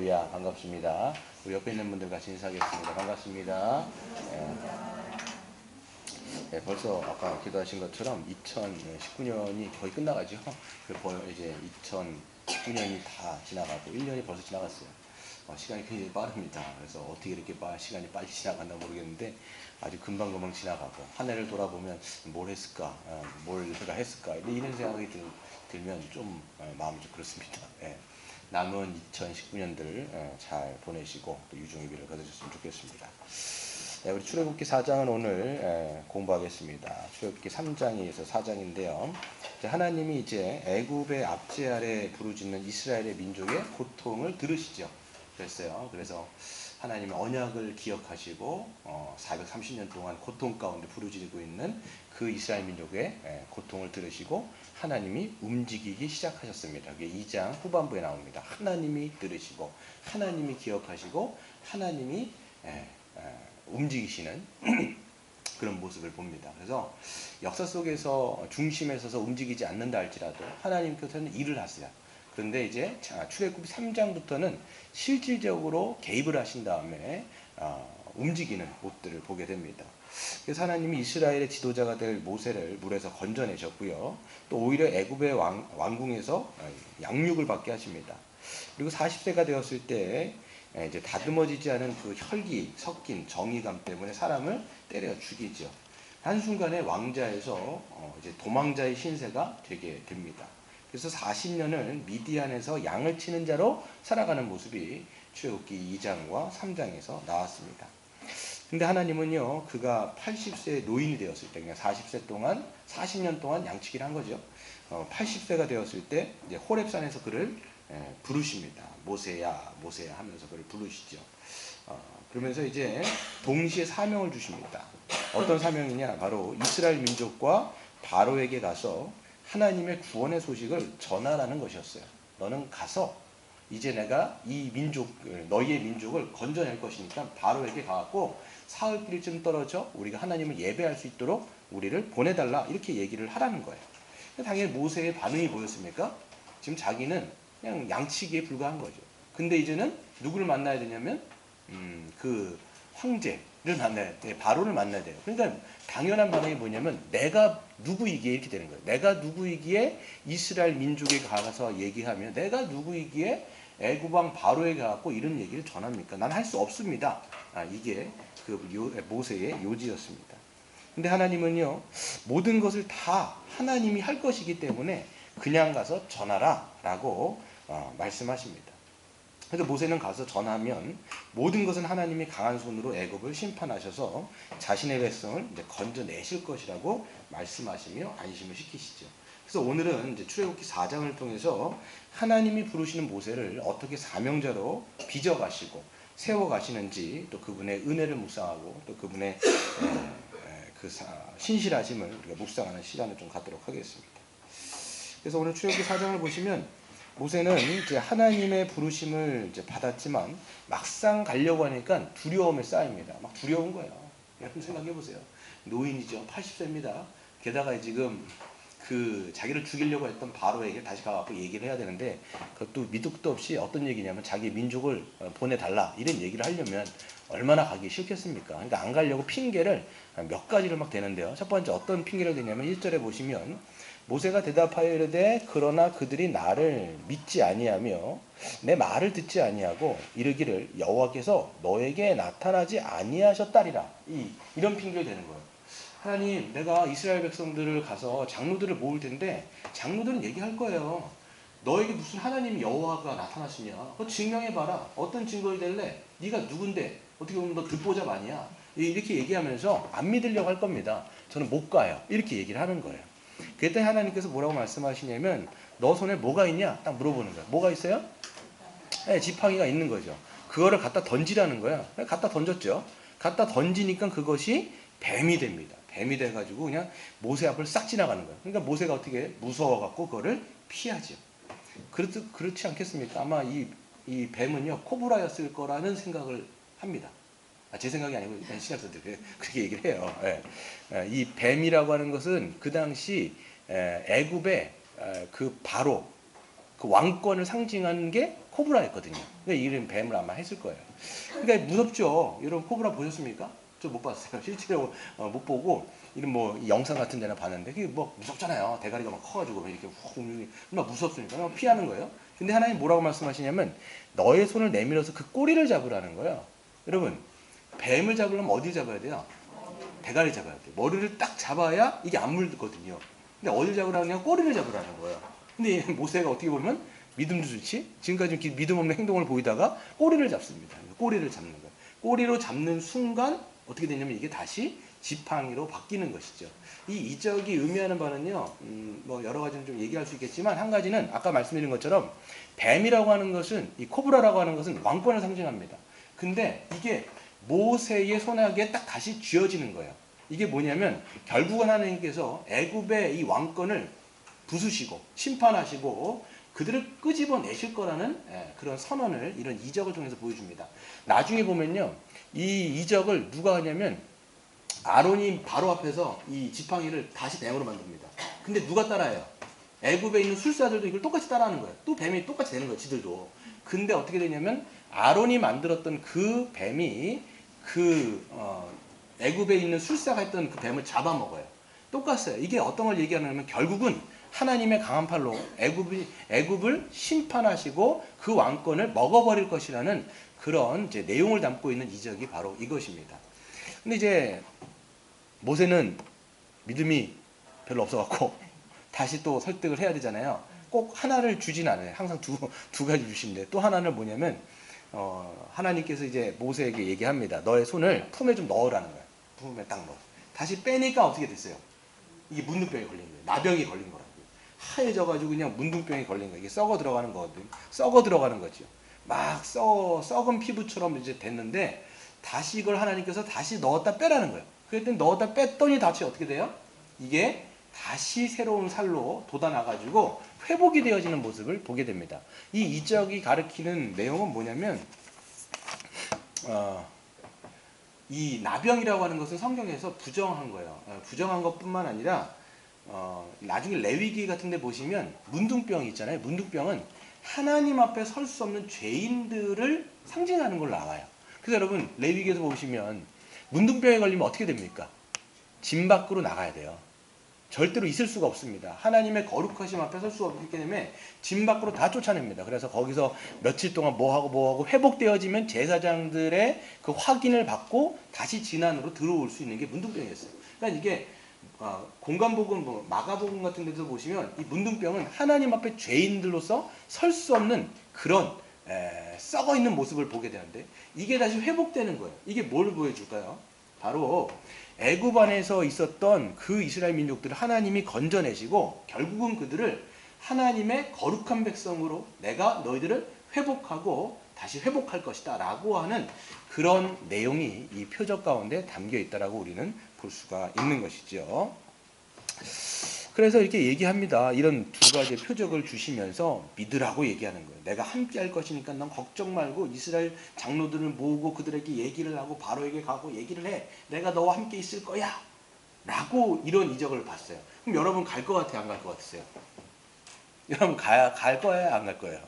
할렐루야, 반갑습니다. 우리 옆에 있는 분들 같이 인사하겠습니다. 반갑습니다. 벌써 아까 기도하신 것처럼 2019년이 거의 끝나가죠. 이제 2019년이 다 지나가고 1년이 벌써 지나갔어요. 시간이 굉장히 빠릅니다. 그래서 어떻게 이렇게 시간이 빨리 지나갔나 모르겠는데 아주 금방금방 지나가고 한 해를 돌아보면 뭘 했을까, 뭘 내가 했을까 이런 생각이 들면 좀 마음이 좀 그렇습니다. 남은 2019년들 잘 보내시고 또 유종의미를 거두셨으면 좋겠습니다. 우리 출애굽기 4장은 오늘 공부하겠습니다. 출애굽기 3장에서 4장인데요. 하나님이 이제 애굽의 압제 아래 부르짖는 이스라엘의 민족의 고통을 들으시죠. 그래서 하나님의 언약을 기억하시고 430년 동안 고통 가운데 부르짖고 있는 그 이스라엘 민족의 고통을 들으시고 하나님이 움직이기 시작하셨습니다. 그게 2장 후반부에 나옵니다. 하나님이 들으시고 하나님이 기억하시고 하나님이 움직이시는 그런 모습을 봅니다. 그래서 역사 속에서 중심에 서서 움직이지 않는다 할지라도 하나님께서는 일을 하세요. 그런데 이제 출애굽기 3장부터는 실질적으로 개입을 하신 다음에 움직이는 모습들을 보게 됩니다. 그래서 하나님이 이스라엘의 지도자가 될 모세를 물에서 건져내셨고요. 또 오히려 애굽의 왕궁에서 양육을 받게 하십니다. 그리고 40세가 되었을 때 이제 다듬어지지 않은 그 혈기 섞인 정의감 때문에 사람을 때려 죽이죠. 한순간에 왕자에서 이제 도망자의 신세가 되게 됩니다. 그래서 40년을 미디안에서 양을 치는 자로 살아가는 모습이 출애굽기 2장과 3장에서 나왔습니다. 근데 하나님은요, 그가 80세의 노인이 되었을 때, 그냥 40세 동안, 40년 동안 양치기를 한 거죠. 80세가 되었을 때, 이제 호렙산에서 그를 부르십니다. 모세야, 모세야 하면서 그를 부르시죠. 그러면서 이제 동시에 사명을 주십니다. 어떤 사명이냐? 바로 이스라엘 민족과 바로에게 가서 하나님의 구원의 소식을 전하라는 것이었어요. 너는 가서 이제 내가 이 너희의 민족을 건져낼 것이니까 바로에게 가갖고 사흘길쯤 떨어져 우리가 하나님을 예배할 수 있도록 우리를 보내달라 이렇게 얘기를 하라는 거예요. 당연히 모세의 반응이 뭐였습니까? 지금 자기는 그냥 양치기에 불과한 거죠. 근데 이제는 누구를 만나야 되냐면 그 황제를 만나야 돼. 바로를 만나야 돼요. 그러니까 당연한 반응이 뭐냐면 내가 누구이기에 이렇게 되는 거예요. 내가 누구이기에 이스라엘 민족에 가서 얘기하면 내가 누구이기에 애굽 왕 바로에 가고 이런 얘기를 전합니까? 난 할 수 없습니다. 이게 그 모세의 요지였습니다. 근데 하나님은요, 모든 것을 다 하나님이 할 것이기 때문에 그냥 가서 전하라 라고 말씀하십니다. 그래서 모세는 가서 전하면 모든 것은 하나님이 강한 손으로 애굽을 심판하셔서 자신의 백성을 이제 건져내실 것이라고 말씀하시며 안심을 시키시죠. 그래서 오늘은 이제 출애굽기 4장을 통해서 하나님이 부르시는 모세를 어떻게 사명자로 빚어가시고 세워가시는지 또 그분의 은혜를 묵상하고 또 그분의 그 신실하심을 우리가 묵상하는 시간을 좀 갖도록 하겠습니다. 그래서 오늘 출애굽기 4장을 보시면 모세는 이제 하나님의 부르심을 이제 받았지만 막상 가려고 하니까 두려움에 쌓입니다. 막 두려운 거예요. 여러분 생각해 보세요. 노인이죠. 80세입니다. 게다가 지금 그 자기를 죽이려고 했던 바로에게 다시 가서 얘기를 해야 되는데 그것도 밑도 끝도 없이 어떤 얘기냐면 자기 민족을 보내달라 이런 얘기를 하려면 얼마나 가기 싫겠습니까? 그러니까 안 가려고 핑계를 몇 가지를 막 대는데요. 첫 번째 어떤 핑계를 대냐면 1절에 보시면 모세가 대답하여 이르되 그러나 그들이 나를 믿지 아니하며 내 말을 듣지 아니하고 이르기를 여호와께서 너에게 나타나지 아니하셨다리라 이런 핑계를 대는 거예요. 하나님, 내가 이스라엘 백성들을 가서 장로들을 모을 텐데 장로들은 얘기할 거예요. 너에게 무슨 하나님 여호와가 나타났으냐? 그거 증명해봐라. 어떤 증거를 댈래? 네가 누군데? 어떻게 보면 너 듣보잡 아니야? 이렇게 얘기하면서 안 믿으려고 할 겁니다. 저는 못 가요. 이렇게 얘기를 하는 거예요. 그때 하나님께서 뭐라고 말씀하시냐면 너 손에 뭐가 있냐? 딱 물어보는 거예요. 뭐가 있어요? 네, 지팡이가 있는 거죠. 그거를 갖다 던지라는 거야. 갖다 던졌죠. 갖다 던지니까 그것이 뱀이 됩니다. 뱀이 돼가지고 그냥 모세 앞을 싹 지나가는 거예요. 그러니까 모세가 어떻게 무서워갖고 그거를 피하죠. 그렇지 않겠습니까? 아마 이 뱀은요 코브라였을 거라는 생각을 합니다. 제 생각이 아니고 신약서들이 그렇게 얘기를 해요. 이 뱀이라고 하는 것은 그 당시 애굽의 그 바로 그 왕권을 상징하는 게 코브라였거든요. 그러니까 이름 뱀을 아마 했을 거예요. 그러니까 무섭죠. 여러분 코브라 보셨습니까? 저 못 봤어요. 실제로 못 보고 이런 뭐 영상 같은 데나 봤는데 그게 뭐 무섭잖아요. 대가리가 막 커가지고 이렇게 훅 막 무섭으니까 막 피하는 거예요. 근데 하나님 뭐라고 말씀하시냐면 너의 손을 내밀어서 그 꼬리를 잡으라는 거예요. 여러분 뱀을 잡으려면 어디 잡아야 돼요? 대가리 잡아야 돼요. 머리를 딱 잡아야 이게 안 물거든요. 근데 어딜 잡으라느냐? 꼬리를 잡으라는 거예요. 근데 모세가 어떻게 보면 믿음도 좋지? 지금까지 믿음 없는 행동을 보이다가 꼬리를 잡습니다. 꼬리를 잡는 거예요. 꼬리로 잡는 순간 어떻게 되냐면 이게 다시 지팡이로 바뀌는 것이죠. 이 이적이 의미하는 바는요, 뭐 여러 가지는 좀 얘기할 수 있겠지만 한 가지는 아까 말씀드린 것처럼 뱀이라고 하는 것은 이 코브라라고 하는 것은 왕권을 상징합니다. 근데 이게 모세의 손아귀에 딱 다시 쥐어지는 거예요. 이게 뭐냐면 결국은 하나님께서 애굽의 이 왕권을 부수시고 심판하시고 그들을 끄집어내실 거라는 그런 선언을 이런 이적을 통해서 보여줍니다. 나중에 보면요. 이 이적을 누가 하냐면 아론이 바로 앞에서 이 지팡이를 다시 뱀으로 만듭니다. 근데 누가 따라해요? 애굽에 있는 술사들도 이걸 똑같이 따라하는 거예요. 또 뱀이 똑같이 되는 거예요. 지들도. 근데 어떻게 되냐면 아론이 만들었던 그 뱀이 애굽에 있는 술사가 했던 그 뱀을 잡아먹어요. 똑같아요. 이게 어떤 걸 얘기하냐면 결국은 하나님의 강한 팔로 애굽을 심판하시고 그 왕권을 먹어버릴 것이라는 그런 이제 내용을 담고 있는 이적이 바로 이것입니다. 근데 이제 모세는 믿음이 별로 없어갖고 다시 또 설득을 해야 되잖아요. 꼭 하나를 주진 않아요. 항상 두 가지 주신데 또 하나는 뭐냐면 하나님께서 이제 모세에게 얘기합니다. 너의 손을 품에 좀 넣으라는 거예요. 품에 딱 넣어. 다시 빼니까 어떻게 됐어요? 이게 문둥병이 걸린 거예요. 나병이 걸린 거라고요. 하얘져가지고 그냥 문둥병이 걸린 거예요. 이게 썩어 들어가는 거거든요. 썩어 들어가는 거죠. 막 썩은 피부처럼 이제 됐는데 다시 이걸 하나님께서 다시 넣었다 빼라는 거예요. 그랬더니 넣었다 뺐더니 다시 어떻게 돼요? 이게 다시 새로운 살로 돋아나가지고 회복이 되어지는 모습을 보게 됩니다. 이 이적이 가리키는 내용은 뭐냐면 이 나병이라고 하는 것은 성경에서 부정한 거예요. 부정한 것뿐만 아니라 나중에 레위기 같은 데 보시면 문둥병이 있잖아요. 문둥병은 하나님 앞에 설 수 없는 죄인들을 상징하는 걸로 나와요. 그래서 여러분 레위기에서 보시면 문둥병에 걸리면 어떻게 됩니까? 집 밖으로 나가야 돼요. 절대로 있을 수가 없습니다. 하나님의 거룩하심 앞에 설 수 없기 때문에 집 밖으로 다 쫓아냅니다. 그래서 거기서 며칠 동안 뭐하고 회복되어지면 제사장들의 그 확인을 받고 다시 진안으로 들어올 수 있는 게 문둥병이었어요. 그러니까 이게 공간복음, 마가복음 같은 데서 보시면 이 문둥병은 하나님 앞에 죄인들로서 설 수 없는 그런 썩어 있는 모습을 보게 되는데 이게 다시 회복되는 거예요. 이게 뭘 보여줄까요? 바로 애굽 안에서 있었던 그 이스라엘 민족들을 하나님이 건져내시고 결국은 그들을 하나님의 거룩한 백성으로 내가 너희들을 회복하고 다시 회복할 것이다 라고 하는 그런 내용이 이 표적 가운데 담겨 있다라고 우리는 볼 수가 있는 것이죠. 그래서 이렇게 얘기합니다. 이런 두 가지의 표적을 주시면서 믿으라고 얘기하는 거예요. 내가 함께 할 것이니까 넌 걱정 말고 이스라엘 장로들을 모으고 그들에게 얘기를 하고 바로에게 가고 얘기를 해. 내가 너와 함께 있을 거야. 라고 이런 이적을 봤어요. 그럼 여러분 갈 것 같아요? 안 갈 것 같으세요? 여러분 갈 거예요? 안 갈 거예요?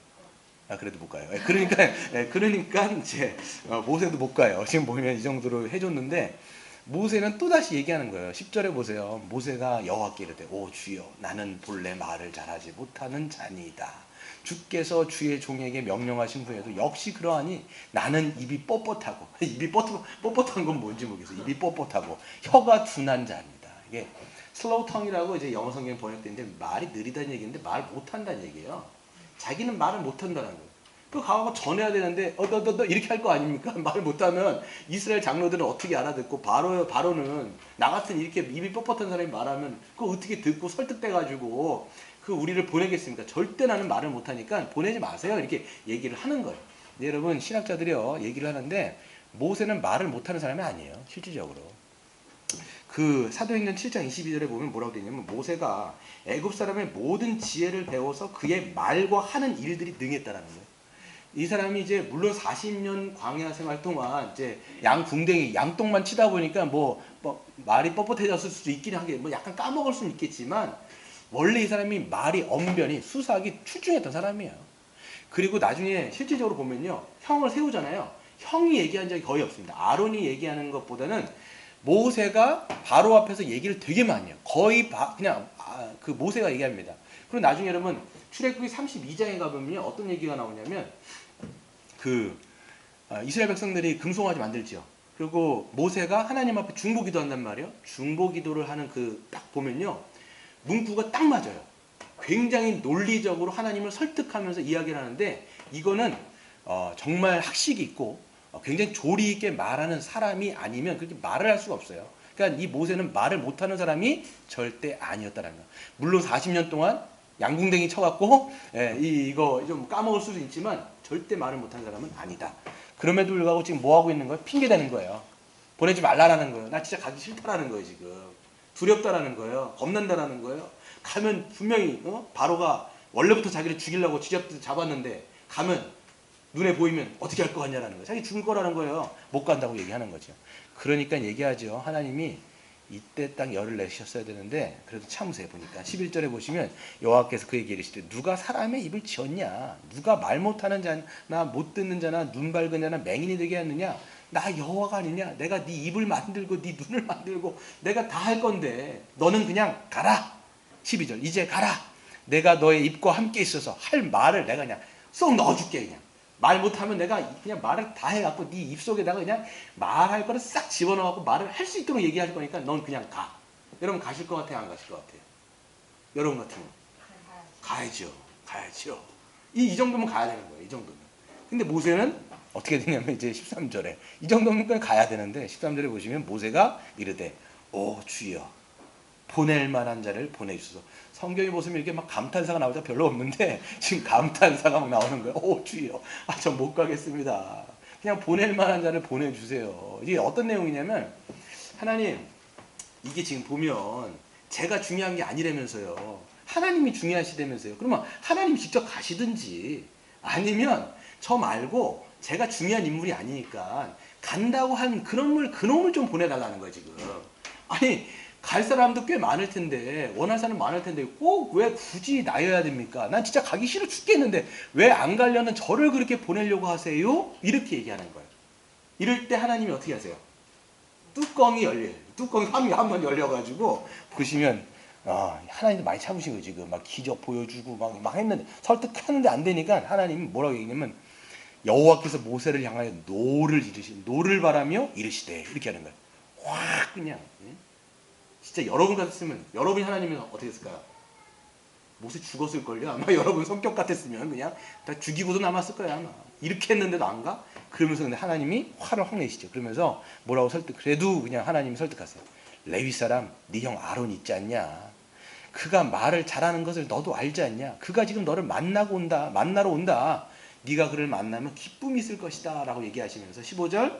그래도 못 가요. 그러니까 이제 모세도 못 가요. 지금 보면 이 정도로 해줬는데 모세는 또다시 얘기하는 거예요. 10절에 보세요. 모세가 여호와께 이르되 오 주여 나는 본래 말을 잘하지 못하는 자니이다. 주께서 주의 종에게 명령하신 후에도 역시 그러하니 나는 입이 뻣뻣하고 입이 뻣뻣한 건 뭔지 모르겠어요. 입이 뻣뻣하고 혀가 둔한 자입니다. 이게 슬로우 텅이라고 이제 영어 성경 번역되는데 말이 느리다는 얘기인데 말 못한다는 얘기예요. 자기는 말을 못한다는 거예요. 그 가고 전해야 되는데 너 이렇게 할 거 아닙니까? 말 못하면 이스라엘 장로들은 어떻게 알아듣고 바로는 나 같은 이렇게 입이 뻣뻣한 사람이 말하면 그거 어떻게 듣고 설득돼가지고 그 우리를 보내겠습니까? 절대 나는 말을 못하니까 보내지 마세요. 이렇게 얘기를 하는 거예요. 여러분 신학자들이요 얘기를 하는데 모세는 말을 못하는 사람이 아니에요. 실질적으로. 그 사도행전 7장 22절에 보면 뭐라고 되냐면 모세가 애굽 사람의 모든 지혜를 배워서 그의 말과 하는 일들이 능했다라는 거예요. 이 사람이 이제 물론 40년 광야 생활 동안 이제 양똥만 치다 보니까 뭐 말이 뻣뻣해졌을 수도 있긴 한게 뭐 약간 까먹을 수는 있겠지만 원래 이 사람이 말이 언변이 수사하기 출중했던 사람이에요. 그리고 나중에 실질적으로 보면요. 형을 세우잖아요. 형이 얘기한 적이 거의 없습니다. 아론이 얘기하는 것보다는 모세가 바로 앞에서 얘기를 되게 많이 해요. 거의 그냥 그 모세가 얘기합니다. 그리고 나중에 여러분 출애굽기 32장에 가보면 어떤 얘기가 나오냐면 이스라엘 백성들이 금송아지 만들지요. 그리고 모세가 하나님 앞에 중보기도 한단 말이에요. 중보기도를 하는 딱 보면요. 문구가 딱 맞아요. 굉장히 논리적으로 하나님을 설득하면서 이야기를 하는데 이거는 정말 학식이 있고 굉장히 조리 있게 말하는 사람이 아니면 그렇게 말을 할 수가 없어요. 그러니까 이 모세는 말을 못하는 사람이 절대 아니었다는 거예요. 물론 40년 동안 양궁댕이 쳐갖고 이거 좀 까먹을 수도 있지만 절대 말을 못하는 사람은 아니다. 그럼에도 불구하고 지금 뭐 하고 있는 거예요? 핑계 대는 거예요. 보내지 말라라는 거예요. 나 진짜 가기 싫다라는 거예요. 지금 두렵다라는 거예요. 겁난다라는 거예요. 가면 분명히 바로가 원래부터 자기를 죽이려고 잡았는데 가면 눈에 보이면 어떻게 할 것 같냐라는 거예요. 자기 죽을 거라는 거예요. 못 간다고 얘기하는 거죠. 그러니까 얘기하죠. 하나님이 이때 딱 열을 내셨어야 되는데 그래도 참으세요. 보니까 11절에 보시면 여호와께서 그에게 이르시되 누가 사람의 입을 지었냐? 누가 말 못하는 자나 못 듣는 자나 눈 밝은 자나 맹인이 되게 하느냐? 나 여호와가 아니냐? 내가 네 입을 만들고 네 눈을 만들고 내가 다 할 건데 너는 그냥 가라. 12절 이제 가라. 내가 너의 입과 함께 있어서 할 말을 내가 그냥 쏙 넣어줄게. 그냥 말 못하면 내가 그냥 말을 다 해갖고 네 입속에다가 그냥 말할 거를 싹 집어넣어갖고 말을 할 수 있도록 얘기할 거니까 넌 그냥 가. 여러분 가실 것 같아요? 안 가실 것 같아요? 여러분 같으면 가야죠. 가야죠. 이 정도면 가야 되는 거예요. 이 정도면. 근데 모세는 어떻게 되냐면 이제 13절에 이 정도면 그냥 가야 되는데 13절에 보시면 모세가 이르되 오 주여 보낼 만한 자를 보내주소서. 성경에 보시면 이렇게 막 감탄사가 나오자 별로 없는데 지금 감탄사가 막 나오는 거예요. 오 주여, 전 못 가겠습니다. 그냥 보낼 만한 자를 보내주세요. 이게 어떤 내용이냐면 하나님 이게 지금 보면 제가 중요한 게 아니라면서요. 하나님이 중요하시다면서요. 그러면 하나님 직접 가시든지 아니면 저 말고 제가 중요한 인물이 아니니까 간다고 한 그놈을 좀 보내달라는 거예요 지금. 아니 갈 사람도 꽤 많을 텐데 원할 사람 많을 텐데 꼭 왜 굳이 나여야 됩니까? 난 진짜 가기 싫어 죽겠는데 왜 안 가려는 저를 그렇게 보내려고 하세요? 이렇게 얘기하는 거예요. 이럴 때 하나님이 어떻게 하세요? 뚜껑이 열려요. 뚜껑이 한번 열려가지고 보시면 하나님도 많이 참으신 거지. 지금 막 기적 보여주고 막 했는데 설득하는데 안 되니까 하나님이 뭐라고 얘기냐면 여호와께서 모세를 향하여 노를 바라며 이르시되 이렇게 하는 거예요. 확 그냥 진짜 여러분 같았으면 여러분이 하나님은 어떻게 했을까요? 모세 죽었을걸요. 아마 여러분 성격 같았으면 그냥 다 죽이고도 남았을 거예요. 아마 이렇게 했는데도 안 가? 그러면서 근데 하나님이 화를 확 내시죠. 그러면서 뭐라고 그래도 그냥 하나님이 설득하세요. 레위 사람 네 형 아론 있지 않냐? 그가 말을 잘하는 것을 너도 알지 않냐? 그가 지금 너를 만나러 온다. 네가 그를 만나면 기쁨이 있을 것이다 라고 얘기하시면서 15절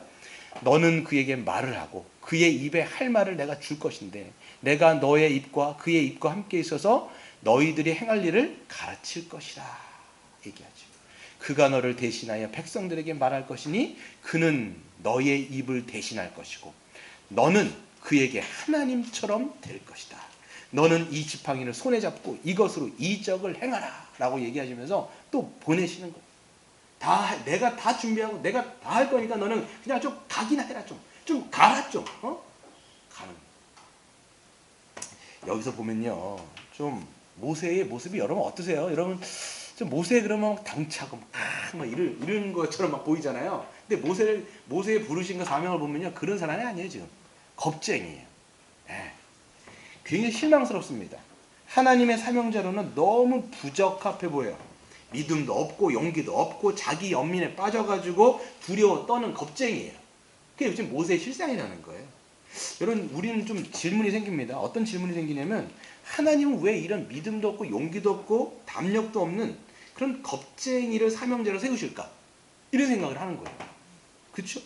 너는 그에게 말을 하고 그의 입에 할 말을 내가 줄 것인데 내가 너의 입과 그의 입과 함께 있어서 너희들이 행할 일을 가르칠 것이라 얘기하죠. 그가 너를 대신하여 백성들에게 말할 것이니 그는 너의 입을 대신할 것이고 너는 그에게 하나님처럼 될 것이다. 너는 이 지팡이를 손에 잡고 이것으로 이적을 행하라 라고 얘기하시면서 또 보내시는 거예요. 내가 다 준비하고 내가 다 할 거니까 너는 그냥 좀 가기나 해라. 좀 가라 좀. 가는. 여기서 보면요. 좀 모세의 모습이 여러분 어떠세요? 여러분 좀 모세 그러면 당차고 막 이런 것처럼 막 보이잖아요. 근데 모세의 부르심과 사명을 보면요. 그런 사람이 아니에요, 지금. 겁쟁이에요. 네. 굉장히 실망스럽습니다. 하나님의 사명자로는 너무 부적합해 보여요. 믿음도 없고 용기도 없고 자기 연민에 빠져가지고 두려워 떠는 겁쟁이에요. 그게 요즘 모세의 실상이라는 거예요. 여러분 우리는 좀 질문이 생깁니다. 어떤 질문이 생기냐면 하나님은 왜 이런 믿음도 없고 용기도 없고 담력도 없는 그런 겁쟁이를 사명자로 세우실까? 이런 생각을 하는 거예요. 그렇죠?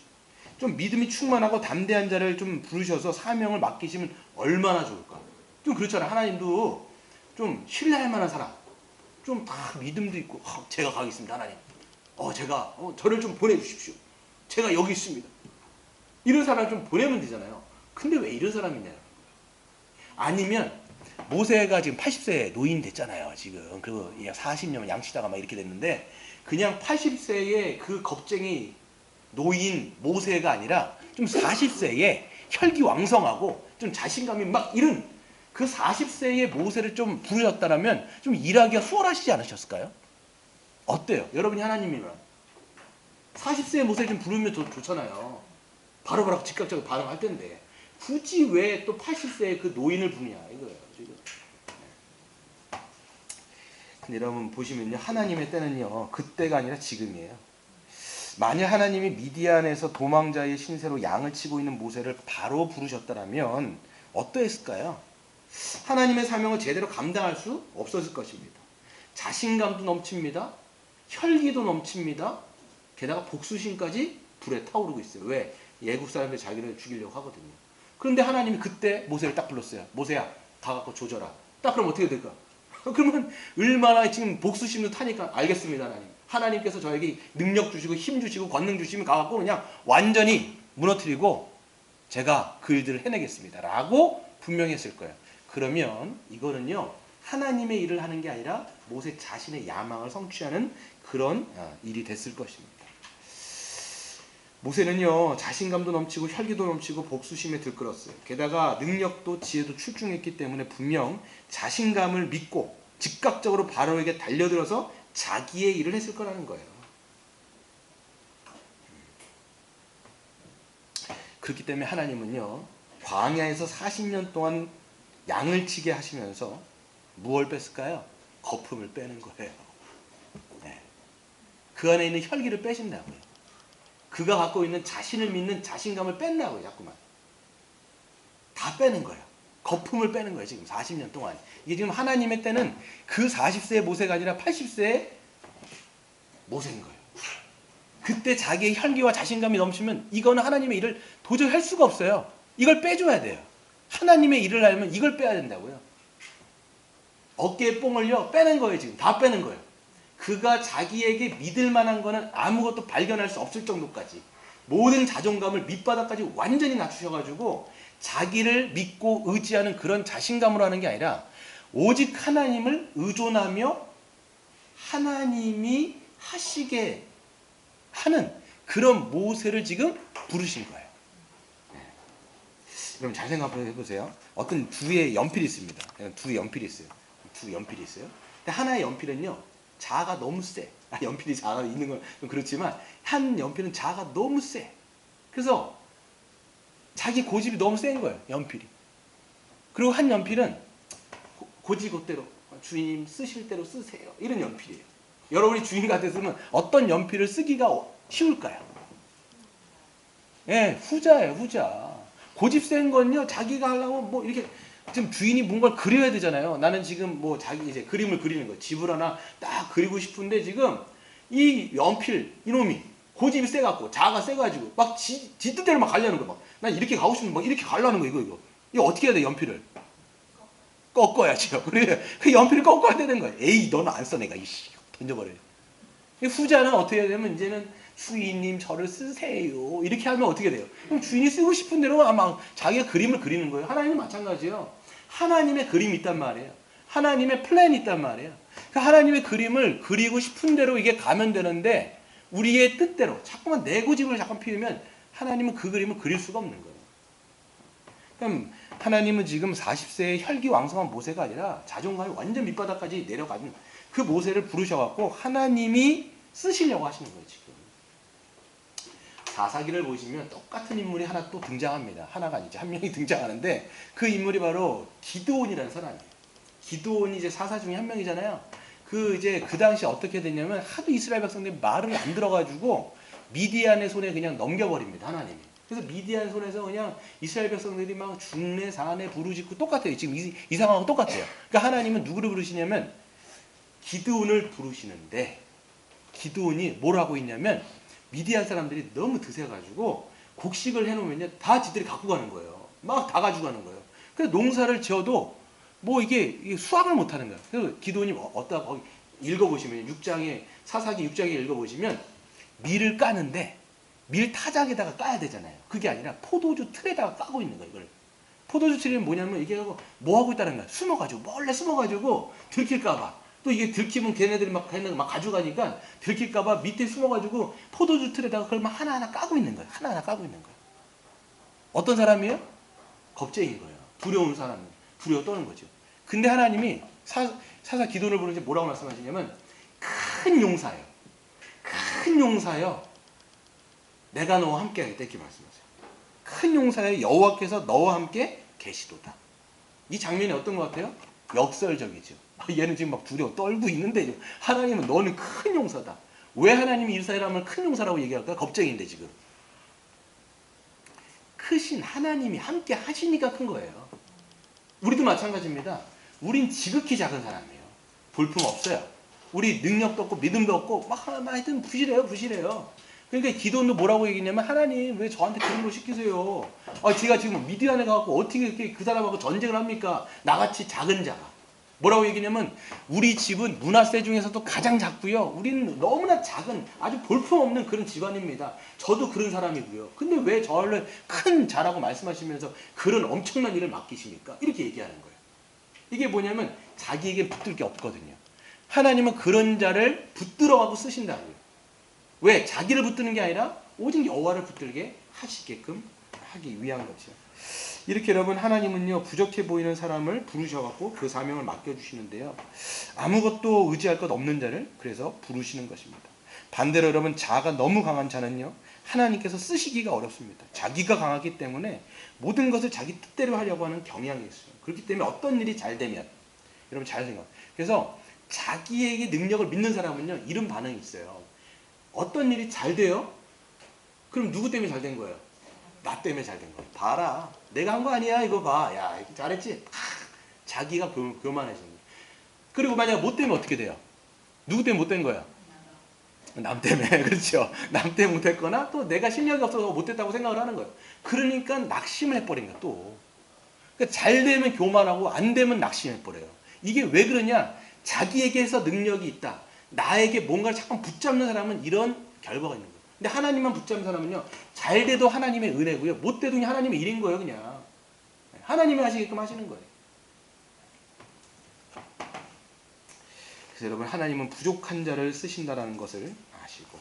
좀 믿음이 충만하고 담대한 자를 좀 부르셔서 사명을 맡기시면 얼마나 좋을까? 좀 그렇잖아요. 하나님도 좀 신뢰할 만한 사람 좀 다 믿음도 있고 제가 가겠습니다 하나님. 저를 좀 보내주십시오. 제가 여기 있습니다. 이런 사람 좀 보내면 되잖아요. 근데 왜 이런 사람이냐? 아니면 모세가 지금 80세 노인 됐잖아요. 지금 그 40년 양치다가 막 이렇게 됐는데 그냥 80세의 그 겁쟁이 노인 모세가 아니라 좀 40세에 혈기왕성하고 좀 자신감이 막 이런 그 40세의 모세를 좀 부르셨다면 좀 일하기가 수월하시지 않으셨을까요? 어때요? 여러분이 하나님이면 40세의 모세를 좀 부르면 좋잖아요. 바로바로 즉각적으로 반응할 텐데 굳이 왜 또 80세의 그 노인을 부르냐 이거예요. 지금. 근데 여러분 보시면요, 하나님의 때는요 그때가 아니라 지금이에요. 만약 하나님이 미디안에서 도망자의 신세로 양을 치고 있는 모세를 바로 부르셨다면 어떠했을까요? 하나님의 사명을 제대로 감당할 수 없었을 것입니다. 자신감도 넘칩니다. 혈기도 넘칩니다. 게다가 복수심까지 불에 타오르고 있어요. 왜? 예국 사람들이 자기를 죽이려고 하거든요. 그런데 하나님이 그때 모세를 딱 불렀어요. 모세야, 가갖고 조져라. 딱 그러면 어떻게 될까? 그러면 얼마나 지금 복수심도 타니까 알겠습니다, 하나님. 하나님께서 저에게 능력 주시고 힘 주시고 권능 주시면 가갖고 그냥 완전히 무너뜨리고 제가 그 일들을 해내겠습니다. 라고 분명히 했을 거예요. 그러면 이거는요, 하나님의 일을 하는 게 아니라 모세 자신의 야망을 성취하는 그런 일이 됐을 것입니다. 모세는요, 자신감도 넘치고 혈기도 넘치고 복수심에 들끓었어요. 게다가 능력도 지혜도 출중했기 때문에 분명 자신감을 믿고 즉각적으로 바로에게 달려들어서 자기의 일을 했을 거라는 거예요. 그렇기 때문에 하나님은요, 광야에서 40년 동안 양을 치게 하시면서 무엇을 뺐을까요? 거품을 빼는 거예요. 네. 그 안에 있는 혈기를 빼신다고요. 그가 갖고 있는 자신을 믿는 자신감을 뺀다고요. 자꾸만. 다 빼는 거예요. 거품을 빼는 거예요. 지금 40년 동안. 이게 지금 하나님의 때는 그 40세의 모세가 아니라 80세의 모세인 거예요. 그때 자기의 혈기와 자신감이 넘치면 이거는 하나님의 일을 도저히 할 수가 없어요. 이걸 빼줘야 돼요. 하나님의 일을 하려면 이걸 빼야 된다고요. 어깨에 뽕을요 빼는 거예요. 지금 다 빼는 거예요. 그가 자기에게 믿을 만한 거는 아무것도 발견할 수 없을 정도까지 모든 자존감을 밑바닥까지 완전히 낮추셔가지고 자기를 믿고 의지하는 그런 자신감으로 하는 게 아니라 오직 하나님을 의존하며 하나님이 하시게 하는 그런 모세를 지금 부르신 거예요. 그럼 잘 생각해 보세요. 어떤 두의 연필이 있습니다. 두 연필이 있어요. 두 연필이 있어요. 근데 하나의 연필은요, 자가 너무 세. 연필이 자가 있는 건 좀 그렇지만 한 연필은 자가 너무 세. 그래서 자기 고집이 너무 센 거예요. 연필이. 그리고 한 연필은 고지고대로 주인님 쓰실 대로 쓰세요. 이런 연필이에요. 여러분이 주인 같았으면 어떤 연필을 쓰기가 쉬울까요? 예, 후자예요. 후자. 고집 센 건요, 자기가 하려고 뭐 이렇게 지금 주인이 뭔가를 그려야 되잖아요. 나는 지금 뭐 자기 이제 그림을 그리는 거예요. 집을 하나 딱 그리고 싶은데 지금 이 연필 이놈이 고집이 세갖고 자가 세가지고 막 지 뜻대로 막 가려는 거 막. 난 이렇게 가고 싶은데 막 이렇게 가려는 거 이거 어떻게 해야 돼? 연필을 꺾어야지요. 그래 그 연필을 꺾어야 되는 거예요. 에이 너는 안 써 내가 이씨 던져버려요. 후자는 어떻게 해야 되면 이제는 주인님 저를 쓰세요. 이렇게 하면 어떻게 돼요? 그럼 주인이 쓰고 싶은 대로 아마 자기가 그림을 그리는 거예요. 하나님은 마찬가지예요. 하나님의 그림이 있단 말이에요. 하나님의 플랜이 있단 말이에요. 그 하나님의 그림을 그리고 싶은 대로 이게 가면 되는데 우리의 뜻대로 자꾸만 내 고집을 자꾸 피우면 하나님은 그 그림을 그릴 수가 없는 거예요. 그럼 하나님은 지금 40세의 혈기왕성한 모세가 아니라 자존감이 완전 밑바닥까지 내려가는 그 모세를 부르셔갖고 하나님이 쓰시려고 하시는 거예요. 지금 사사기를 보시면 똑같은 인물이 하나 또 등장합니다. 하나가 아니죠. 한 명이 등장하는데 그 인물이 바로 기드온이라는 사람이에요. 기드온이 이제 사사 중에 한 명이잖아요. 그 당시 어떻게 됐냐면 하도 이스라엘 백성들이 말을 안 들어가지고 미디안의 손에 그냥 넘겨버립니다. 하나님이. 그래서 미디안 손에서 그냥 이스라엘 백성들이 막 중내 산에 부르짖고 똑같아요. 지금 이 상황하고 똑같아요. 그러니까 하나님은 누구를 부르시냐면 기드온을 부르시는데 기드온이 뭘 하고 있냐면 미디안 사람들이 너무 드세가지고 곡식을 해놓으면요 다 지들이 갖고 가는 거예요. 막 다 가지고 가는 거예요. 그래서 농사를 지어도 뭐 이게 수확을 못하는 거예요. 그래서 기드온이 어디다 거기 읽어보시면 사사기 6장에 읽어보시면 밀을 까는데 밀 타작에다가 까야 되잖아요. 그게 아니라 포도주 틀에다가 까고 있는 거예요. 이걸 포도주 트리는 뭐냐면 이게 뭐 하고 있다는 거야. 숨어가지고 몰래 숨어가지고 들킬까봐. 또 이게 들키면 걔네들이 막 가져가니까 들킬까봐 밑에 숨어가지고 포도주 틀에다가 그걸 막 하나하나 까고 있는 거야. 하나하나 까고 있는 거야. 어떤 사람이에요? 겁쟁인 거예요. 두려운 사람, 두려워 떠는 거죠. 근데 하나님이 사사 기도를 부르는지 뭐라고 말씀하시냐면 큰 용사예요. 큰 용사요. 내가 너와 함께 하겠다 이렇게 말씀하세요. 큰 용사의 여호와께서 너와 함께 계시도다. 이 장면이 어떤 것 같아요? 역설적이죠. 얘는 지금 막 두려워 떨고 있는데 하나님은 너는 큰 용사다. 왜 하나님이 이스라엘을 큰 용사라고 얘기할까? 겁쟁인데 지금. 크신 하나님이 함께 하시니까 큰 거예요. 우리도 마찬가지입니다. 우린 지극히 작은 사람이에요. 볼품 없어요. 우리 능력도 없고 믿음도 없고 막 하여튼 부실해요. 그러니까 기도는 뭐라고 얘기했냐면 하나님 왜 저한테 그런 걸 시키세요? 제가 지금 미디안에 가고 어떻게 이렇게 그 사람하고 전쟁을 합니까? 나같이 작은 자가. 뭐라고 얘기냐면 우리 집은 문화세 중에서도 가장 작고요. 우리는 너무나 작은 아주 볼품없는 그런 집안입니다. 저도 그런 사람이고요. 근데 왜 저를 큰 자라고 말씀하시면서 그런 엄청난 일을 맡기십니까? 이렇게 얘기하는 거예요. 이게 뭐냐면 자기에게 붙들 게 없거든요. 하나님은 그런 자를 붙들어가고 쓰신다고요. 왜? 자기를 붙드는 게 아니라 오직 여호와를 붙들게 하시게끔 하기 위한 거죠. 이렇게 여러분 하나님은요 부족해 보이는 사람을 부르셔갖고 그 사명을 맡겨주시는데요. 아무것도 의지할 것 없는 자를 그래서 부르시는 것입니다. 반대로 여러분 자아가 너무 강한 자는요 하나님께서 쓰시기가 어렵습니다. 자기가 강하기 때문에 모든 것을 자기 뜻대로 하려고 하는 경향이 있어요. 그렇기 때문에 어떤 일이 잘 되면 여러분 잘 생각. 그래서 자기에게 능력을 믿는 사람은요 이런 반응이 있어요. 어떤 일이 잘 돼요? 그럼 누구 때문에 잘 된 거예요? 나 때문에 잘 된 거예요. 봐라. 내가 한 거 아니야. 이거 봐. 야, 잘했지? 자기가 교만해지는 거예요. 그리고 만약 못 되면 어떻게 돼요? 누구 때문에 못 된 거야? 남 때문에. 그렇죠. 남 때문에 못했거나 또 내가 실력이 없어서 못했다고 생각을 하는 거예요. 그러니까 낙심을 해버린 거야 또. 그러니까 잘 되면 교만하고 안 되면 낙심해버려요. 이게 왜 그러냐? 자기에게서 능력이 있다. 나에게 뭔가를 잠깐 붙잡는 사람은 이런 결과가 있는 거예요. 근데 하나님만 붙잡는 사람은요. 잘 돼도 하나님의 은혜고요. 못 돼도 그냥 하나님의 일인 거예요. 그냥. 하나님이 하시게끔 하시는 거예요. 그래서 여러분 하나님은 부족한 자를 쓰신다라는 것을 아시고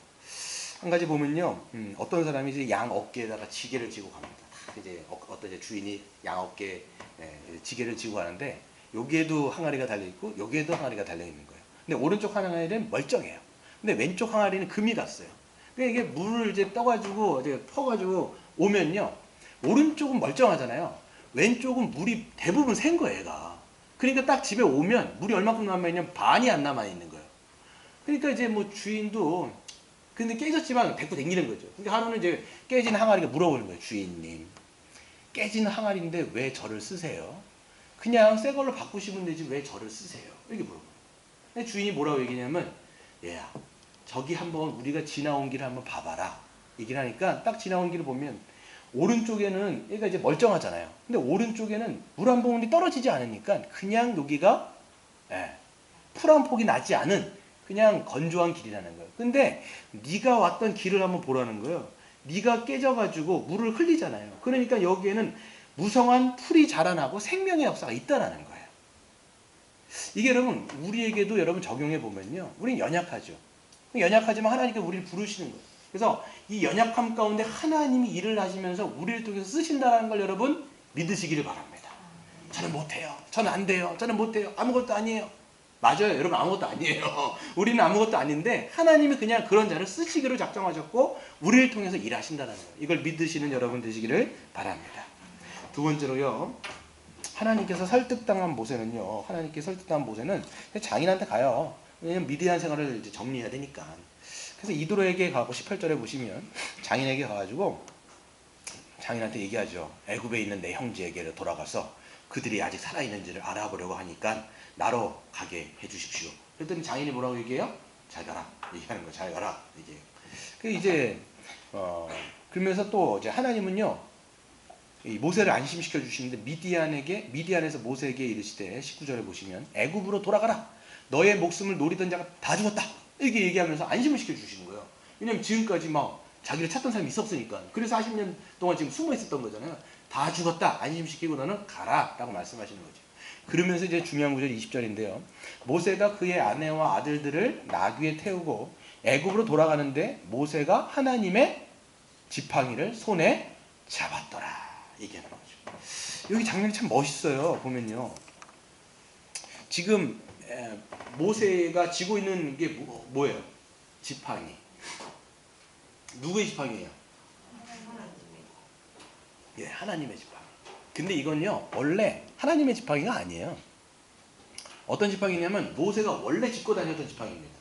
한 가지 보면요. 어떤 사람이 이제 양 어깨에다가 지게를 지고 갑니다. 이제 어떤 이제 주인이 양 어깨에 지게를 지고 가는데 여기에도 항아리가 달려있고 여기에도 항아리가 달려있는 거예요. 근데 오른쪽 항아리는 멀쩡해요. 근데 왼쪽 항아리는 금이 갔어요. 그러니까 이게 물을 이제 떠가지고 이제 퍼가지고 오면요. 오른쪽은 멀쩡하잖아요. 왼쪽은 물이 대부분 샌 거예요, 얘가. 그러니까 딱 집에 오면 물이 얼마큼 남아있냐면 반이 안 남아있는 거예요. 그러니까 이제 뭐 주인도 근데 깨졌지만 데리고 다니는 거죠. 그러니까 하루는 이제 깨진 항아리가 물어보는 거예요. 주인님. 깨진 항아리인데 왜 저를 쓰세요? 그냥 새 걸로 바꾸시면 되지 왜 저를 쓰세요? 이렇게 물어봐요. 근데 주인이 뭐라고 얘기냐면 얘야 저기 한번 우리가 지나온 길을 한번 봐봐라. 얘기를 하니까 딱 지나온 길을 보면 오른쪽에는 얘가 이제 멀쩡하잖아요. 근데 오른쪽에는 물 한 방울이 떨어지지 않으니까 그냥 여기가 풀 한 폭이 나지 않은 그냥 건조한 길이라는 거예요. 근데 네가 왔던 길을 한번 보라는 거예요. 네가 깨져가지고 물을 흘리잖아요. 그러니까 여기에는 무성한 풀이 자라나고 생명의 역사가 있다라는 거예요. 이게 여러분 우리에게도 여러분 적용해 보면요. 우리는 연약하죠. 연약하지만 하나님께서 우리를 부르시는 거예요. 그래서 이 연약함 가운데 하나님이 일을 하시면서 우리를 통해서 쓰신다는 걸 여러분 믿으시기를 바랍니다. 저는 못해요. 저는 안 돼요. 저는 못해요. 아무것도 아니에요. 맞아요. 여러분 아무것도 아니에요. 우리는 아무것도 아닌데 하나님이 그냥 그런 자를 쓰시기로 작정하셨고 우리를 통해서 일하신다는 거예요. 이걸 믿으시는 여러분 되시기를 바랍니다. 두 번째로요. 하나님께서 설득당한 모세는요. 하나님께 설득당한 모세는 장인한테 가요. 왜냐면 미디안 생활을 이제 정리해야 되니까. 그래서 이도로에게 가고 18절에 보시면 장인에게 가가지고 장인한테 얘기하죠. 애굽에 있는 내 형제에게 돌아가서 그들이 아직 살아있는지를 알아보려고 하니까 나로 가게 해주십시오. 그랬더니 장인이 뭐라고 얘기해요? 잘 가라. 얘기하는 거 잘 가라. 이게. 그 이제 그러면서 또 이제 하나님은요. 이 모세를 안심시켜 주시는데 미디안에서 모세에게 이르시되 19절에 보시면 애굽으로 돌아가라. 너의 목숨을 노리던 자가 다 죽었다. 이렇게 얘기하면서 안심을 시켜 주시는 거예요. 왜냐면 지금까지 막 자기를 찾던 사람이 있었으니까. 그래서 40년 동안 지금 숨어 있었던 거잖아요. 다 죽었다. 안심시키고 너는 가라. 라고 말씀하시는 거죠. 그러면서 이제 중요한 구절이 20절인데요. 모세가 그의 아내와 아들들을 나귀에 태우고 애굽으로 돌아가는데 모세가 하나님의 지팡이를 손에 잡았더라. 얘기하는 거죠. 여기 장면이 참 멋있어요. 보면요. 지금 모세가 쥐고 있는 게 뭐예요? 지팡이. 누구의 지팡이에요? 예, 하나님의 지팡이. 근데 이건요, 원래 하나님의 지팡이가 아니에요. 어떤 지팡이냐면 모세가 원래 짚고 다녔던 지팡이입니다.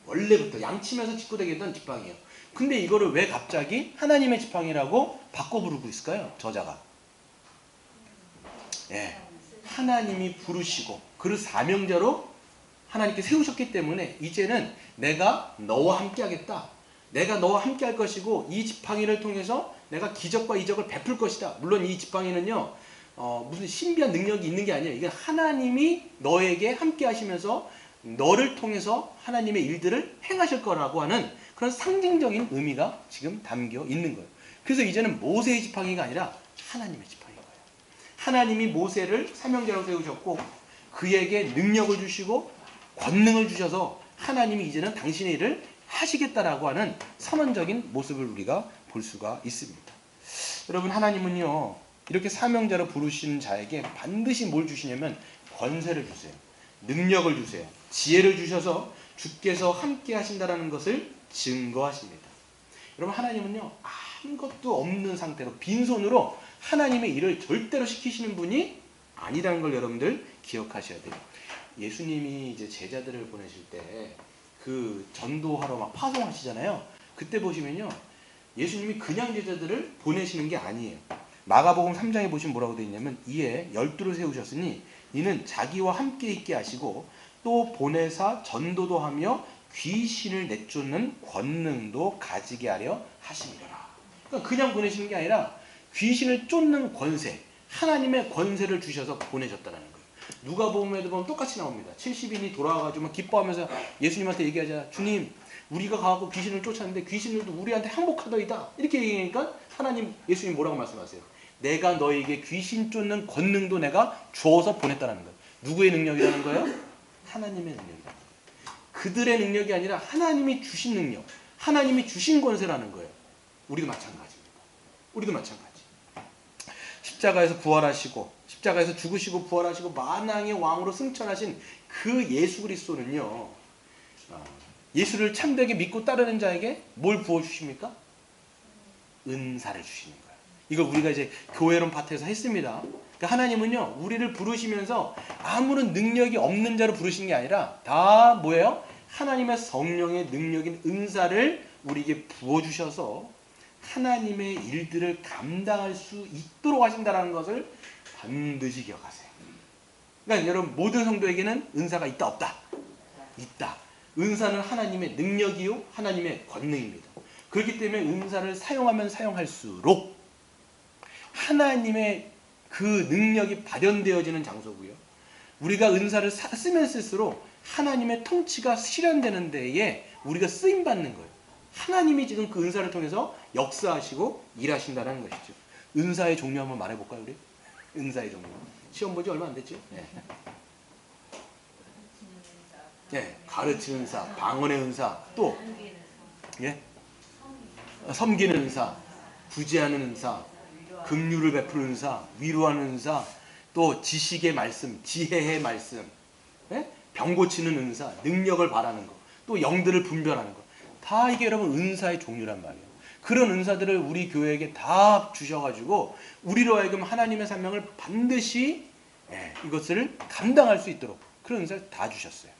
원래부터 양치면서 짚고 다녔던 지팡이에요. 근데 이거를 왜 갑자기 하나님의 지팡이라고 바꿔 부르고 있을까요? 저자가. 예, 하나님이 부르시고 그 사명자로 하나님께 세우셨기 때문에 이제는 내가 너와 함께 하겠다. 내가 너와 함께 할 것이고 이 지팡이를 통해서 내가 기적과 이적을 베풀 것이다. 물론 이 지팡이는요, 무슨 신비한 능력이 있는 게 아니에요. 이건 하나님이 너에게 함께 하시면서 너를 통해서 하나님의 일들을 행하실 거라고 하는 그런 상징적인 의미가 지금 담겨 있는 거예요. 그래서 이제는 모세의 지팡이가 아니라 하나님의 지팡이인 거예요. 하나님이 모세를 사명자로 세우셨고 그에게 능력을 주시고 권능을 주셔서 하나님이 이제는 당신의 일을 하시겠다라고 하는 선언적인 모습을 우리가 볼 수가 있습니다. 여러분, 하나님은요, 이렇게 사명자로 부르신 자에게 반드시 뭘 주시냐면 권세를 주세요. 능력을 주세요. 지혜를 주셔서 주께서 함께 하신다라는 것을 증거하십니다. 여러분, 하나님은요, 아무것도 없는 상태로 빈손으로 하나님의 일을 절대로 시키시는 분이 아니라는 걸 여러분들 기억하셔야 돼요. 예수님이 이제 제자들을 보내실 때 그 전도하러 막 파송하시잖아요. 그때 보시면요, 예수님이 그냥 제자들을 보내시는 게 아니에요. 마가복음 3장에 보시면 뭐라고 되어 있냐면 이에 12를 세우셨으니 이는 자기와 함께 있게 하시고 또 보내사 전도도 하며 귀신을 내쫓는 권능도 가지게 하려 하심이라. 그러니까 그냥 보내시는 게 아니라 귀신을 쫓는 권세, 하나님의 권세를 주셔서 보내셨다는 거예요. 누가복음에도 보면 똑같이 나옵니다. 70인이 돌아와가지고 막 기뻐하면서 예수님한테 얘기하자. 주님, 우리가 가고 귀신을 쫓았는데 귀신들도 우리한테 항복하더이다. 이렇게 얘기하니까 예수님 뭐라고 말씀하세요? 내가 너에게 귀신 쫓는 권능도 내가 주어서 보냈다는 거예요. 누구의 능력이라는 거예요? 하나님의 능력이라는 거예요. 그들의 능력이 아니라 하나님이 주신 능력, 하나님이 주신 권세라는 거예요. 우리도 마찬가지입니다. 우리도 마찬가지. 십자가에서 부활하시고 십자가에서 죽으시고 부활하시고 만왕의 왕으로 승천하신 그 예수 그리스도는요, 예수를 참되게 믿고 따르는 자에게 뭘 부어주십니까? 은사를 주시는 거예요. 이걸 우리가 이제 교회론 파트에서 했습니다. 그러니까 하나님은요, 우리를 부르시면서 아무런 능력이 없는 자로 부르신 게 아니라 다 뭐예요? 하나님의 성령의 능력인 은사를 우리에게 부어주셔서 하나님의 일들을 감당할 수 있도록 하신다는 것을 반드시 기억하세요. 그러니까 여러분, 모든 성도에게는 은사가 있다 없다? 있다. 은사는 하나님의 능력이요 하나님의 권능입니다. 그렇기 때문에 은사를 사용하면 사용할수록 하나님의 그 능력이 발현되어지는 장소고요. 우리가 은사를 쓰면 쓸수록 하나님의 통치가 실현되는 데에 우리가 쓰임받는 거예요. 하나님이 지금 그 은사를 통해서 역사하시고 일하신다는 것이죠. 은사의 종류 한번 말해볼까요, 우리? 은사의 종류. 시험 보지 얼마 안 됐죠? 네. 네, 가르치는 은사, 방언의 은사, 또 예, 섬기는 은사, 구제하는 은사, 긍휼을 베푸는 은사, 위로하는 은사, 또 지식의 말씀, 지혜의 말씀, 예? 병 고치는 은사, 능력을 바라는 것, 또 영들을 분별하는 것, 다 이게 여러분 은사의 종류란 말이에요. 그런 은사들을 우리 교회에게 다 주셔가지고 우리로 하여금 하나님의 사명을 반드시 이것을 감당할 수 있도록 그런 은사를 다 주셨어요.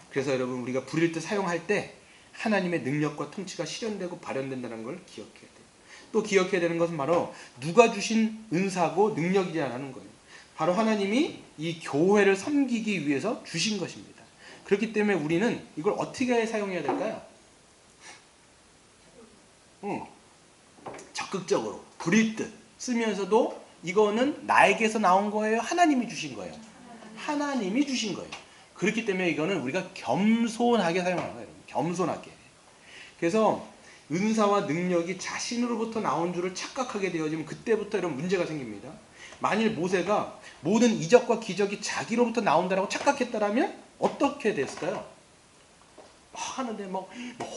그래서 여러분, 우리가 부릴 때 사용할 때 하나님의 능력과 통치가 실현되고 발현된다는 걸 기억해야 돼요. 또 기억해야 되는 것은 바로 누가 주신 은사고 능력이라는 거예요. 바로 하나님이 이 교회를 섬기기 위해서 주신 것입니다. 그렇기 때문에 우리는 이걸 어떻게 사용해야 될까요? 적극적으로 부릴 듯 쓰면서도 이거는 나에게서 나온 거예요? 하나님이 주신 거예요? 하나님이 주신 거예요. 그렇기 때문에 이거는 우리가 겸손하게 사용하는 거예요. 겸손하게. 그래서 은사와 능력이 자신으로부터 나온 줄을 착각하게 되어지면 그때부터 이런 문제가 생깁니다. 만일 모세가 모든 이적과 기적이 자기로부터 나온다라고 착각했다라면 어떻게 됐을까요? 막 하는데 막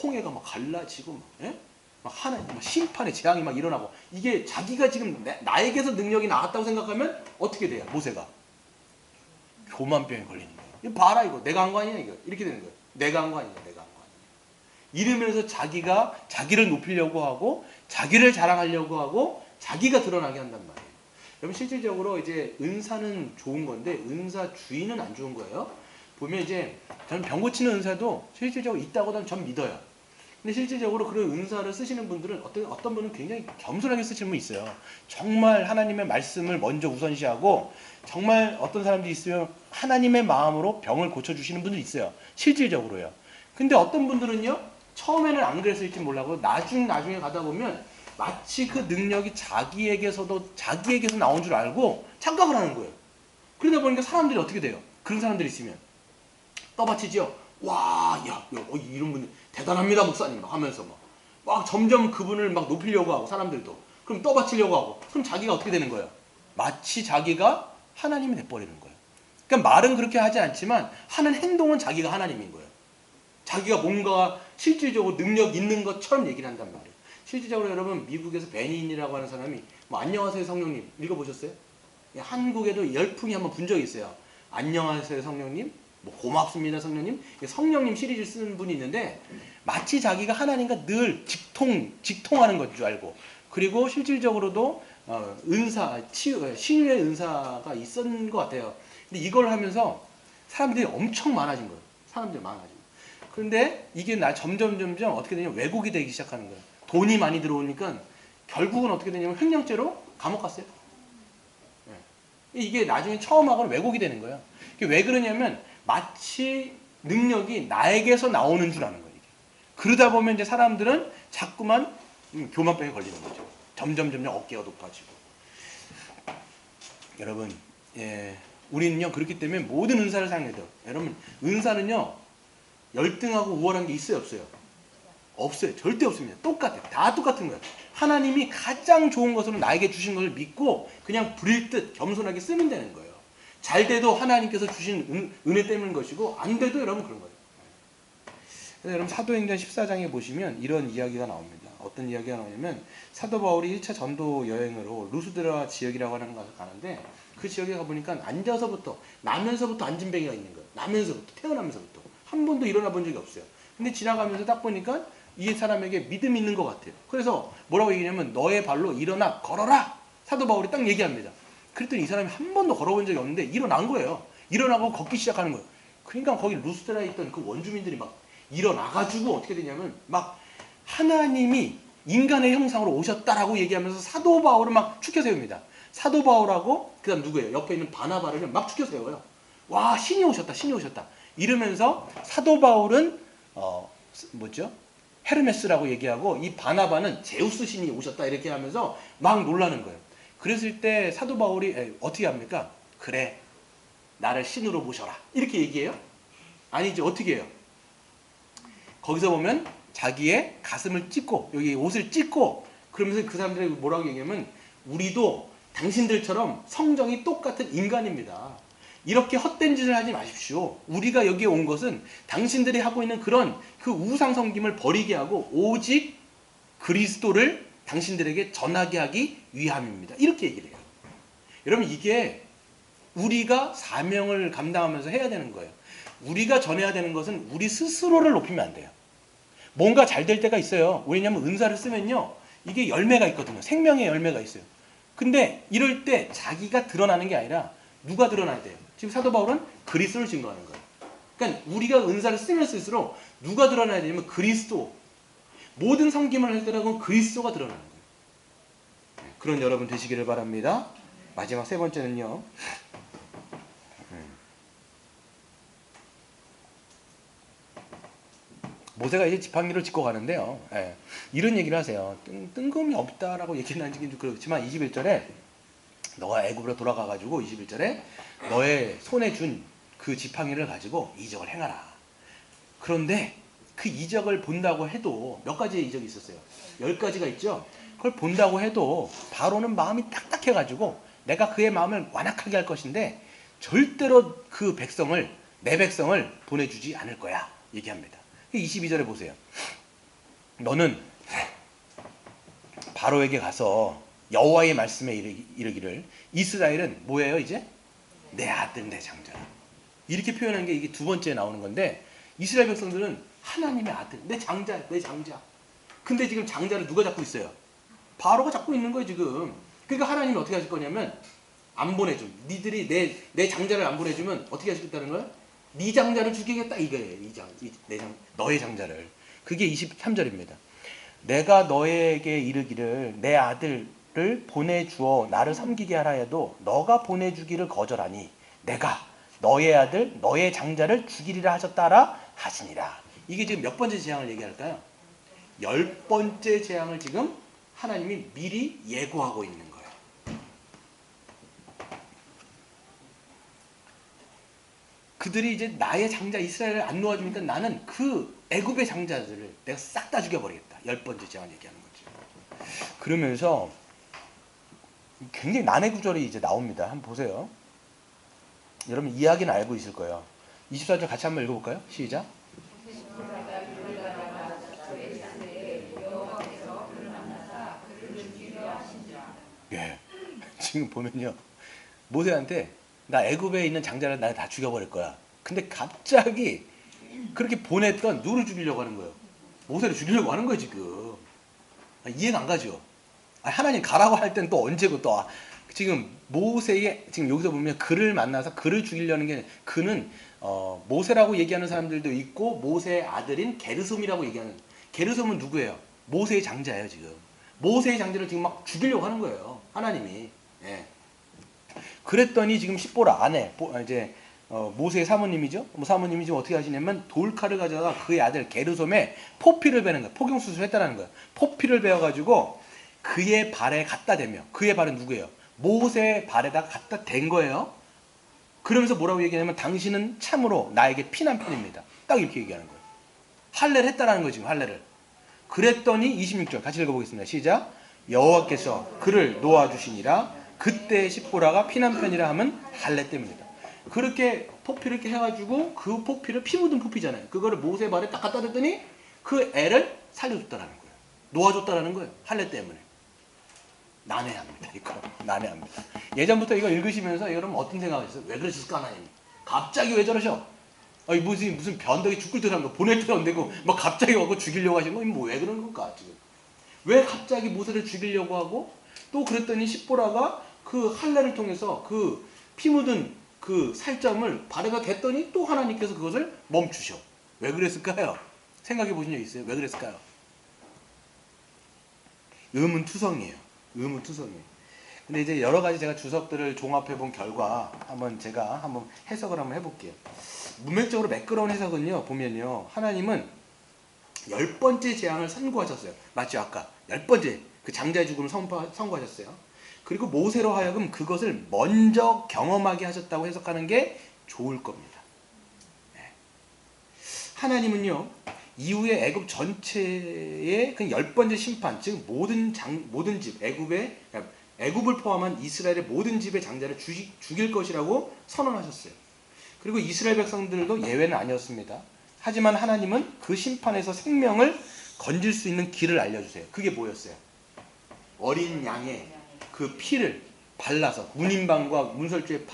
홍해가 막 갈라지고 막, 예? 막 하나님 막 심판의 재앙이 막 일어나고, 이게 자기가 지금 나에게서 능력이 나왔다고 생각하면 어떻게 돼요? 모세가 교만병에 걸리는 거예요. 이거 봐라, 이거 내가 한 거 아니냐, 이거 이렇게 되는 거예요. 내가 한 거 아니냐, 내가 한 거 아니냐. 이러면서 자기가 자기를 높이려고 하고 자기를 자랑하려고 하고 자기가 드러나게 한단 말이에요. 여러분 실질적으로 이제 은사는 좋은 건데 은사 주인은 안 좋은 거예요. 보면 이제 저는 병 고치는 은사도 실질적으로 있다고 전 믿어요. 근데 실질적으로 그런 은사를 쓰시는 분들은 어떤 분은 굉장히 겸손하게 쓰시는 분이 있어요. 정말 하나님의 말씀을 먼저 우선시하고, 정말 어떤 사람들이 있으면 하나님의 마음으로 병을 고쳐주시는 분들이 있어요. 실질적으로요. 근데 어떤 분들은요, 처음에는 안 그랬을지 몰라도 나중에 가다 보면 마치 그 능력이 자기에게서 나온 줄 알고 착각을 하는 거예요. 그러다 보니까 사람들이 어떻게 돼요? 그런 사람들이 있으면 떠받치죠. 와, 야, 이런 분 대단합니다, 목사님 하면서 막 점점 그분을 막 높이려고 하고, 사람들도 그럼 떠받치려고 하고, 그럼 자기가 어떻게 되는 거예요? 마치 자기가 하나님이 돼버리는 거예요. 그러니까 말은 그렇게 하지 않지만 하는 행동은 자기가 하나님인 거예요. 자기가 뭔가 실질적으로 능력 있는 것처럼 얘기를 한단 말이에요. 실질적으로 여러분, 미국에서 베니인이라고 하는 사람이 안녕하세요 성령님 읽어보셨어요? 한국에도 열풍이 한번 분 적이 있어요. 안녕하세요 성령님, 고맙습니다 성령님. 성령님 시리즈 쓰는 분이 있는데 마치 자기가 하나님과 늘 직통하는 것 줄 알고, 그리고 실질적으로도 은사, 신유의 은사가 있었던 것 같아요. 근데 이걸 하면서 사람들이 엄청 많아진 거예요. 사람들이 많아진 거예요. 그런데 이게 점점 어떻게 되냐면 왜곡이 되기 시작하는 거예요. 돈이 많이 들어오니까 결국은 어떻게 되냐면 횡령죄로 감옥 갔어요. 이게 나중에 처음 하고는 왜곡이 되는 거예요. 이게 왜 그러냐면 마치 능력이 나에게서 나오는 줄 아는 거예요. 이게. 그러다 보면 이제 사람들은 자꾸만 교만병에 걸리는 거죠. 점점 어깨가 높아지고. 여러분, 우리는요 그렇기 때문에 모든 은사를 사용해야 돼요. 여러분, 은사는요 열등하고 우월한 게 있어요, 없어요? 없어요. 절대 없습니다. 똑같아요. 다 똑같은 거예요. 하나님이 가장 좋은 것으로 나에게 주신 것을 믿고 그냥 부릴 듯 겸손하게 쓰면 되는 거예요. 잘 돼도 하나님께서 주신 은혜 때문인 것이고, 안 돼도 여러분 그런 거예요. 그래서 여러분 사도행전 14장에 보시면 이런 이야기가 나옵니다. 어떤 이야기가 나오냐면, 사도 바울이 1차 전도 여행으로 루스드라 지역이라고 하는 곳을 가는데, 그 지역에 가보니까 나면서부터 안진뱅이가 있는 거예요. 태어나면서부터 한 번도 일어나 본 적이 없어요. 근데 지나가면서 딱 보니까 이 사람에게 믿음이 있는 것 같아요. 그래서 뭐라고 얘기냐면, 너의 발로 일어나 걸어라, 사도 바울이 딱 얘기합니다. 그랬더니 이 사람이 한 번도 걸어본 적이 없는데 일어난 거예요. 일어나고 걷기 시작하는 거예요. 그러니까 거기 루스드라에 있던 그 원주민들이 막 일어나가지고 어떻게 되냐면 막 하나님이 인간의 형상으로 오셨다라고 얘기하면서 사도 바울을 막 축혀 세웁니다. 사도 바울하고 그 다음 누구예요? 옆에 있는 바나바를 막 축혀 세워요. 와, 신이 오셨다, 신이 오셨다 이러면서 사도 바울은 헤르메스라고 얘기하고, 이 바나바는 제우스 신이 오셨다 이렇게 하면서 막 놀라는 거예요. 그랬을 때 사도 바울이 어떻게 합니까? 그래, 나를 신으로 모셔라 이렇게 얘기해요? 아니죠. 어떻게 해요? 거기서 보면 자기의 가슴을 찢고 여기 옷을 찢고, 그러면서 그 사람들이 뭐라고 얘기하면, 우리도 당신들처럼 성정이 똑같은 인간입니다. 이렇게 헛된 짓을 하지 마십시오. 우리가 여기에 온 것은 당신들이 하고 있는 그런 그 우상 섬김을 버리게 하고 오직 그리스도를 당신들에게 전하게 하기 위함입니다. 이렇게 얘기를 해요. 여러분, 이게 우리가 사명을 감당하면서 해야 되는 거예요. 우리가 전해야 되는 것은 우리 스스로를 높이면 안 돼요. 뭔가 잘 될 때가 있어요. 왜냐하면 은사를 쓰면요, 이게 열매가 있거든요. 생명의 열매가 있어요. 근데 이럴 때 자기가 드러나는 게 아니라 누가 드러나야 돼요? 지금 사도 바울은 그리스도를 증거하는 거예요. 그러니까 우리가 은사를 쓰면 쓸수록 누가 드러나야 되냐면 그리스도. 모든 섬김을 할 때라고는 그리스도가 드러나는 거예요. 그런 여러분 되시기를 바랍니다. 마지막 세 번째는요, 모세가 이제 지팡이를 짚고 가는데요, 이런 얘기를 하세요. 뜬금이 없다라고 얘기는 하긴 좀 그렇지만 21절에 너가 애굽으로 돌아가가지고 21절에 너의 손에 준 그 지팡이를 가지고 이적을 행하라. 그런데 그 이적을 본다고 해도 몇 가지의 이적이 있었어요. 10가지가 있죠. 그걸 본다고 해도 바로는 마음이 딱딱해가지고 내가 그의 마음을 완악하게 할 것인데 절대로 그 백성을, 내 백성을 보내주지 않을 거야 얘기합니다. 22절에 보세요. 너는 바로에게 가서 여호와의 말씀에 이르기를 이스라엘은 뭐예요 이제? 내 아들 내 장자라. 이렇게 표현한 게 이게 두 번째 나오는 건데 이스라엘 백성들은 하나님의 아들 내 장자 내 장자. 근데 지금 장자를 누가 잡고 있어요? 바로가 잡고 있는 거예요 지금. 그러니까 하나님이 어떻게 하실 거냐면 안 보내줘. 니들이 내 장자를 안 보내주면 어떻게 하시겠다는 거예요? 네 장자를 죽이겠다 이거예요. 너의 장자를. 그게 23절입니다. 내가 너에게 이르기를 내 아들을 보내주어 나를 섬기게 하라 해도 너가 보내주기를 거절하니 내가 너의 아들 너의 장자를 죽이리라 하셨다라 하시니라. 이게 지금 몇 번째 재앙을 얘기할까요? 10번째 재앙을 지금 하나님이 미리 예고하고 있는 거예요. 그들이 이제 나의 장자 이스라엘을 안 놓아주니까 나는 그 애굽의 장자들을 내가 싹 다 죽여버리겠다. 10번째 재앙을 얘기하는 거죠. 그러면서 굉장히 난해 구절이 이제 나옵니다. 한번 보세요. 여러분 이야기는 알고 있을 거예요. 24절 같이 한번 읽어볼까요? 시작. 예. 지금 보면요. 모세한테 나 애굽에 있는 장자를 나 다 죽여버릴 거야. 근데 갑자기 그렇게 보냈던 누구를 죽이려고 하는 거예요? 모세를 죽이려고 하는 거예요 지금. 이해가 안 가죠? 하나님 가라고 할 땐 또 언제고 또 지금 모세의 지금 여기서 보면 그를 만나서 그를 죽이려는 게 그는 모세라고 얘기하는 사람들도 있고 모세의 아들인 게르솜이라고 얘기하는 게르솜은 누구예요? 모세의 장자예요 지금. 모세의 장자를 지금 막 죽이려고 하는 거예요 하나님이. 예. 그랬더니 지금 십보라 아내 이제 모세의 사모님이죠. 사모님이 지금 어떻게 하시냐면 돌칼을 가져다가 그의 아들 게르솜에 포피를 베는 거예요. 포경수술을 했다는 거예요. 포피를 베어가지고 그의 발에 갖다 대며 그의 발은 누구예요? 모세의 발에다가 갖다 댄 거예요. 그러면서 뭐라고 얘기하냐면 당신은 참으로 나에게 피난편입니다. 딱 이렇게 얘기하는 거예요. 할례를 했다라는 거예요 지금 할례를. 그랬더니 26절 같이 읽어보겠습니다. 시작. 여호와께서 그를 놓아주시니라. 그때 십보라가 피난편이라 하면 할례 때문이다. 그렇게 포피를 이렇게 해가지고 그 포피를 피 묻은 포피잖아요. 그거를 모세 발에 딱 갖다 댔더니 그 애를 살려줬다라는 거예요. 놓아줬다라는 거예요. 할례 때문에. 난해합니다. 이거 난해합니다. 예전부터 이거 읽으시면서 여러분 어떤 생각하셨어요? 왜 그러셨을까 하나님? 갑자기 왜 저러셔? 무슨 변덕이 죽을 듯한 거 보낼 때도 안 되고 막 갑자기 와서 죽이려고 하시는 거 뭐 왜 그런 걸까 지금? 왜 갑자기 모세를 죽이려고 하고 또 그랬더니 십보라가 그 할례를 통해서 그 피 묻은 그 살점을 발에다 댔더니 또 하나님께서 그것을 멈추셔. 왜 그랬을까요? 생각해 보신 적 있어요? 왜 그랬을까요? 의문투성이에요. 의문투성이에요. 근데 이제 여러 가지 제가 주석들을 종합해 본 결과 제가 한번 해석을 한번 해볼게요. 문맥적으로 매끄러운 해석은요, 보면요, 하나님은 10번째 재앙을 선고하셨어요. 맞죠? 아까 10번째 그 장자의 죽음을 선고하셨어요. 그리고 모세로 하여금 그것을 먼저 경험하게 하셨다고 해석하는 게 좋을 겁니다. 네. 하나님은요, 이후에 애굽 전체의 그 10번째 심판, 즉 모든 집, 애굽을 포함한 이스라엘의 모든 집의 장자를 죽일 것이라고 선언하셨어요. 그리고 이스라엘 백성들도 예외는 아니었습니다. 하지만 하나님은 그 심판에서 생명을 건질 수 있는 길을 알려주세요. 그게 뭐였어요? 어린 양의 그 피를 발라서 문인방과 문설주에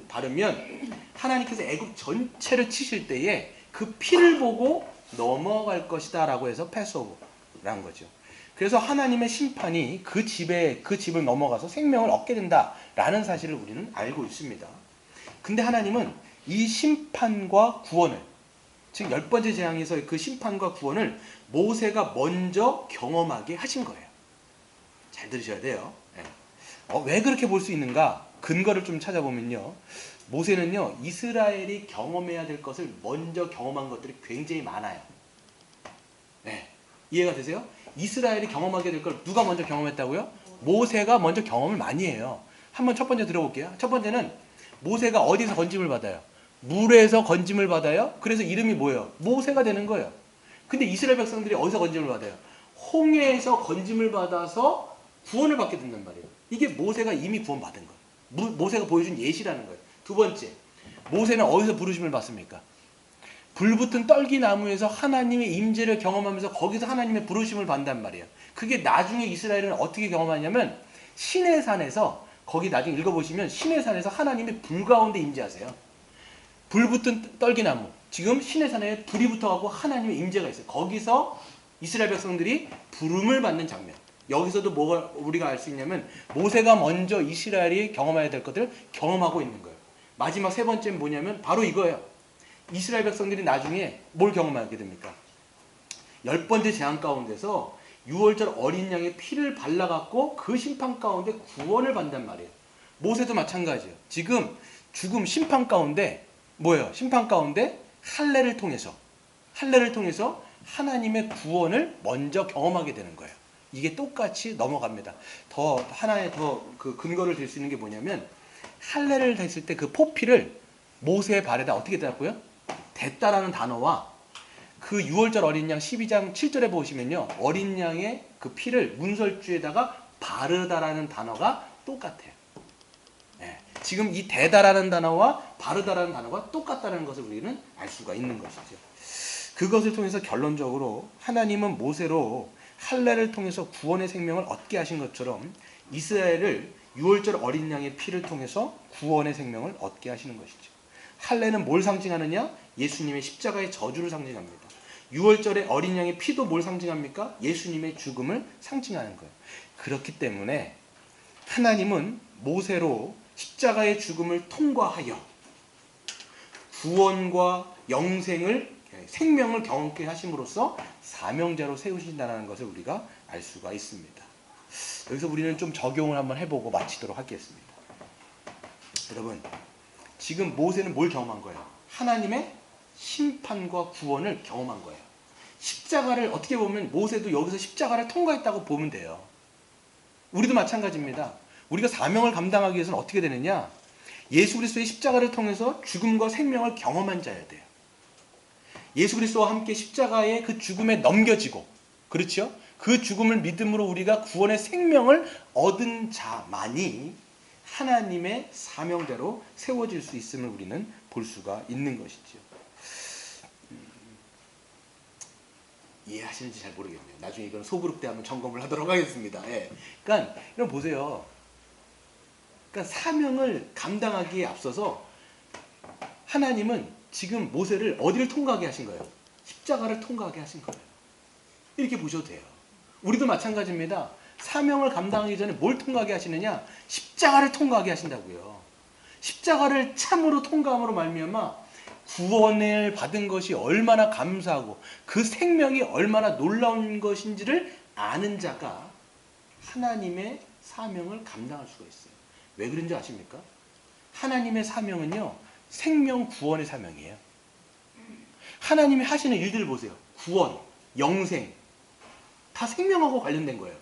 바르면 하나님께서 애굽 전체를 치실 때에 그 피를 보고 넘어갈 것이다 라고 해서 패스오버라는 거죠. 그래서 하나님의 심판이 그 집을 넘어가서 생명을 얻게 된다라는 사실을 우리는 알고 있습니다. 근데 하나님은 이 심판과 구원을, 즉 10번째 재앙에서의 그 심판과 구원을 모세가 먼저 경험하게 하신 거예요. 잘 들으셔야 돼요. 왜 그렇게 볼 수 있는가? 근거를 좀 찾아보면요, 모세는요, 이스라엘이 경험해야 될 것을 먼저 경험한 것들이 굉장히 많아요. 네. 이해가 되세요? 이스라엘이 경험하게 될 걸 누가 먼저 경험했다고요? 모세가 먼저 경험을 많이 해요. 한번 첫 번째 들어볼게요. 첫 번째는 모세가 어디서 건짐을 받아요? 물에서 건짐을 받아요. 그래서 이름이 뭐예요? 모세가 되는 거예요. 근데 이스라엘 백성들이 어디서 건짐을 받아요? 홍해에서 건짐을 받아서 구원을 받게 된단 말이에요. 이게 모세가 이미 구원받은 거예요. 모세가 보여준 예시라는 거예요. 두 번째, 모세는 어디서 부르심을 받습니까? 불붙은 떨기나무에서 하나님의 임재를 경험하면서 거기서 하나님의 부르심을 받는단 말이에요. 그게 나중에 이스라엘은 어떻게 경험하냐면 시내산에서, 거기 나중에 읽어보시면 시내산에서 하나님의 불 가운데 임재하세요. 불붙은 떨기나무, 지금 시내산에 불이 붙어가고 하나님의 임재가 있어요. 거기서 이스라엘 백성들이 부름을 받는 장면. 여기서도 뭐가 우리가 알 수 있냐면 모세가 먼저 이스라엘이 경험해야 될 것들을 경험하고 있는 거예요. 마지막 세 번째는 뭐냐면 바로 이거예요. 이스라엘 백성들이 나중에 뭘 경험하게 됩니까? 10번째 재앙 가운데서 6월절 어린 양의 피를 발라갖고 그 심판 가운데 구원을 받는단 말이에요. 모세도 마찬가지예요. 지금 죽음 심판 가운데 뭐예요? 심판 가운데 할례를 통해서 하나님의 구원을 먼저 경험하게 되는 거예요. 이게 똑같이 넘어갑니다. 더 하나의 그 근거를 들 수 있는 게 뭐냐면 할례를 했을 때 그 포피를 모세의 발에다 어떻게 댔고요? 댔다라는 단어와 그 6월절 어린 양 12장 7절에 보시면요, 어린 양의 그 피를 문설주에다가 바르다라는 단어가 똑같아요. 네. 지금 이 대다라는 단어와 바르다라는 단어가 똑같다는 것을 우리는 알 수가 있는 것이죠. 그것을 통해서 결론적으로 하나님은 모세로 할례를 통해서 구원의 생명을 얻게 하신 것처럼 이스라엘을 6월절 어린 양의 피를 통해서 구원의 생명을 얻게 하시는 것이죠. 할례는 뭘 상징하느냐? 예수님의 십자가의 저주를 상징합니다. 6월절의 어린 양의 피도 뭘 상징합니까? 예수님의 죽음을 상징하는 거예요. 그렇기 때문에 하나님은 모세로 십자가의 죽음을 통과하여 구원과 생명을 경험케 하심으로써 사명자로 세우신다는 것을 우리가 알 수가 있습니다. 여기서 우리는 좀 적용을 한번 해보고 마치도록 하겠습니다. 여러분, 지금 모세는 뭘 경험한 거예요? 하나님의 심판과 구원을 경험한 거예요. 십자가를 어떻게 보면 모세도 여기서 십자가를 통과했다고 보면 돼요. 우리도 마찬가지입니다. 우리가 사명을 감당하기 위해서는 어떻게 되느냐? 예수 그리스도의 십자가를 통해서 죽음과 생명을 경험한 자여야 돼요. 예수 그리스도와 함께 십자가의 그 죽음에 넘겨지고, 그렇죠? 그 죽음을 믿음으로 우리가 구원의 생명을 얻은 자만이 하나님의 사명자로 세워질 수 있음을 우리는 볼 수가 있는 것이죠. 이해하시는지 잘 모르겠네요. 나중에 이건 소그룹 때 한번 점검을 하도록 하겠습니다. 예. 그러니까 이런 보세요. 그러니까 사명을 감당하기에 앞서서 하나님은 지금 모세를 어디를 통과하게 하신 거예요? 십자가를 통과하게 하신 거예요. 이렇게 보셔도 돼요. 우리도 마찬가지입니다. 사명을 감당하기 전에 뭘 통과하게 하시느냐? 십자가를 통과하게 하신다고요. 십자가를 참으로 통과함으로 말미암아 구원을 받은 것이 얼마나 감사하고 그 생명이 얼마나 놀라운 것인지를 아는 자가 하나님의 사명을 감당할 수가 있어요. 왜 그런지 아십니까? 하나님의 사명은요, 생명 구원의 사명이에요. 하나님이 하시는 일들을 보세요. 구원, 영생, 다 생명하고 관련된 거예요.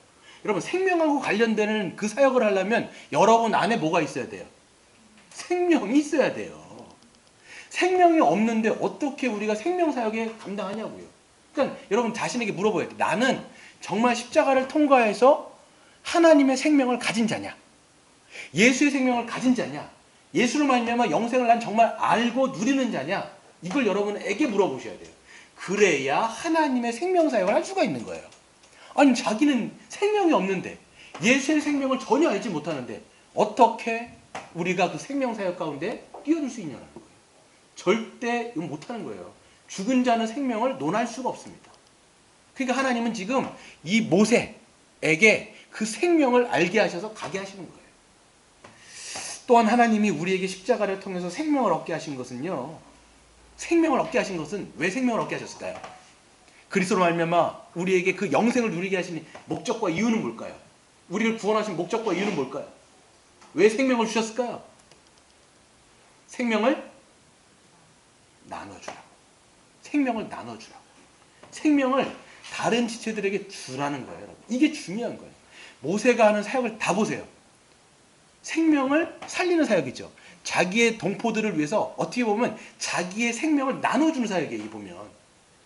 여러분, 생명하고 관련되는 그 사역을 하려면 여러분 안에 뭐가 있어야 돼요? 생명이 있어야 돼요. 생명이 없는데 어떻게 우리가 생명 사역에 감당하냐고요. 그러니까 여러분 자신에게 물어봐야 돼요. 나는 정말 십자가를 통과해서 하나님의 생명을 가진 자냐? 예수의 생명을 가진 자냐? 예수로 말미암아 영생을 난 정말 알고 누리는 자냐? 이걸 여러분에게 물어보셔야 돼요. 그래야 하나님의 생명 사역을 할 수가 있는 거예요. 아니, 자기는 생명이 없는데, 예수의 생명을 전혀 알지 못하는데 어떻게 우리가 그 생명 사역 가운데 뛰어들 수 있냐는 거예요. 절대 이건 못하는 거예요. 죽은 자는 생명을 논할 수가 없습니다. 그러니까 하나님은 지금 이 모세에게 그 생명을 알게 하셔서 가게 하시는 거예요. 또한 하나님이 우리에게 십자가를 통해서 생명을 얻게 하신 것은요, 생명을 얻게 하신 것은 왜 생명을 얻게 하셨을까요? 그리스도로 말미암아 우리에게 그 영생을 누리게 하신 목적과 이유는 뭘까요? 우리를 구원하신 목적과 이유는 뭘까요? 왜 생명을 주셨을까요? 생명을 나눠주라고. 생명을 나눠주라고. 생명을 다른 지체들에게 주라는 거예요, 여러분. 이게 중요한 거예요. 모세가 하는 사역을 다 보세요. 생명을 살리는 사역이죠. 자기의 동포들을 위해서 어떻게 보면 자기의 생명을 나눠주는 사역이에요, 이 보면.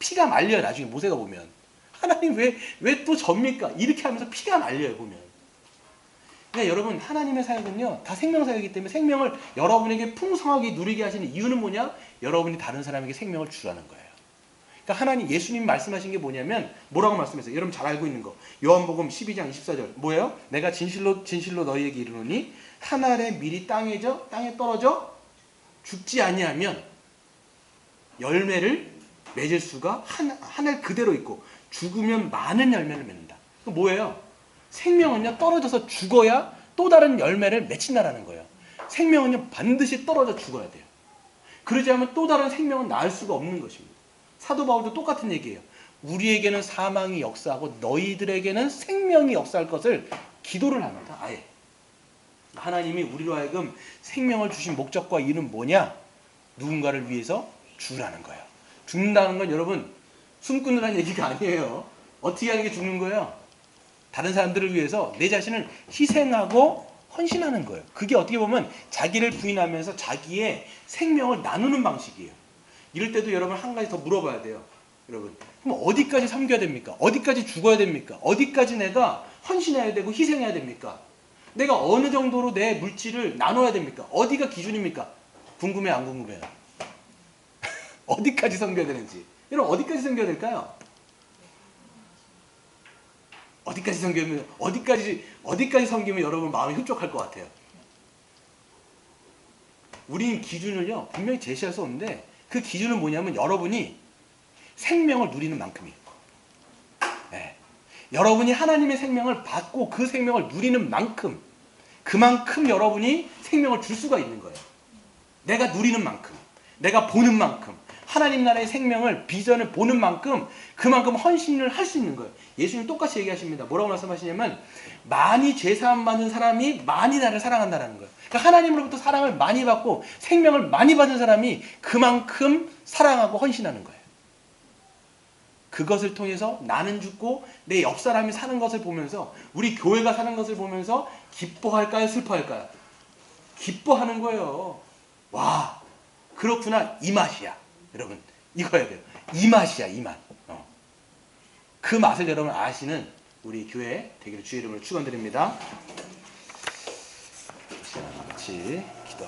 피가 말려요. 나중에 모세가 보면 하나님 왜 또 접니까? 이렇게 하면서 피가 말려요. 보면. 그러니까 여러분 하나님의 사역은요 다 생명사역이기 때문에 생명을 여러분에게 풍성하게 누리게 하시는 이유는 뭐냐? 여러분이 다른 사람에게 생명을 주라는 거예요. 그러니까 하나님 예수님 말씀하신 게 뭐냐면 뭐라고 말씀했어요? 여러분 잘 알고 있는 거 요한복음 12장 24절 뭐예요? 내가 진실로 너희에게 이르노니 한 알의 밀이 땅에 떨어져 죽지 아니하면 열매를 맺을 수가 한 알 그대로 있고 죽으면 많은 열매를 맺는다. 그 뭐예요? 생명은요 떨어져서 죽어야 또 다른 열매를 맺힌다라는 거예요. 생명은요 반드시 떨어져 죽어야 돼요. 그러지 않으면 또 다른 생명은 낳을 수가 없는 것입니다. 사도 바울도 똑같은 얘기예요. 우리에게는 사망이 역사하고 너희들에게는 생명이 역사할 것을 기도를 합니다. 아예. 하나님이 우리로 하여금 생명을 주신 목적과 이유는 뭐냐? 누군가를 위해서 죽으라는 거예요. 죽는다는 건 여러분 숨 끊으라는 얘기가 아니에요. 어떻게 하는 게 죽는 거예요? 다른 사람들을 위해서 내 자신을 희생하고 헌신하는 거예요. 그게 어떻게 보면 자기를 부인하면서 자기의 생명을 나누는 방식이에요. 이럴 때도 여러분 한 가지 더 물어봐야 돼요. 여러분 그럼 어디까지 섬겨야 됩니까? 어디까지 죽어야 됩니까? 어디까지 내가 헌신해야 되고 희생해야 됩니까? 내가 어느 정도로 내 물질을 나눠야 됩니까? 어디가 기준입니까? 궁금해 안 궁금해요? 어디까지 섬겨야 되는지. 여러분 어디까지 섬겨야 될까요? 어디까지 섬기면 어디까지 섬기면 여러분 마음이 흡족할 것 같아요. 우리는 기준을요 분명히 제시할 수 없는데 그 기준은 뭐냐면 여러분이 생명을 누리는 만큼이에요. 네. 여러분이 하나님의 생명을 받고 그 생명을 누리는 만큼 그만큼 여러분이 생명을 줄 수가 있는 거예요. 내가 누리는 만큼 내가 보는 만큼 하나님 나라의 생명을 비전을 보는 만큼 그만큼 헌신을 할 수 있는 거예요. 예수님 똑같이 얘기하십니다. 뭐라고 말씀하시냐면 많이 죄사함 받는 사람이 많이 나를 사랑한다는 거예요. 그러니까 하나님으로부터 사랑을 많이 받고 생명을 많이 받은 사람이 그만큼 사랑하고 헌신하는 거예요. 그것을 통해서 나는 죽고 내 옆 사람이 사는 것을 보면서 우리 교회가 사는 것을 보면서 기뻐할까요? 슬퍼할까요? 기뻐하는 거예요. 와 그렇구나 이 맛이야. 여러분 이거 해야 돼요. 이 맛이야 이 맛. 그 맛을 여러분 아시는 우리 교회 되기를 주의 이름으로 축원드립니다. 같이 기도.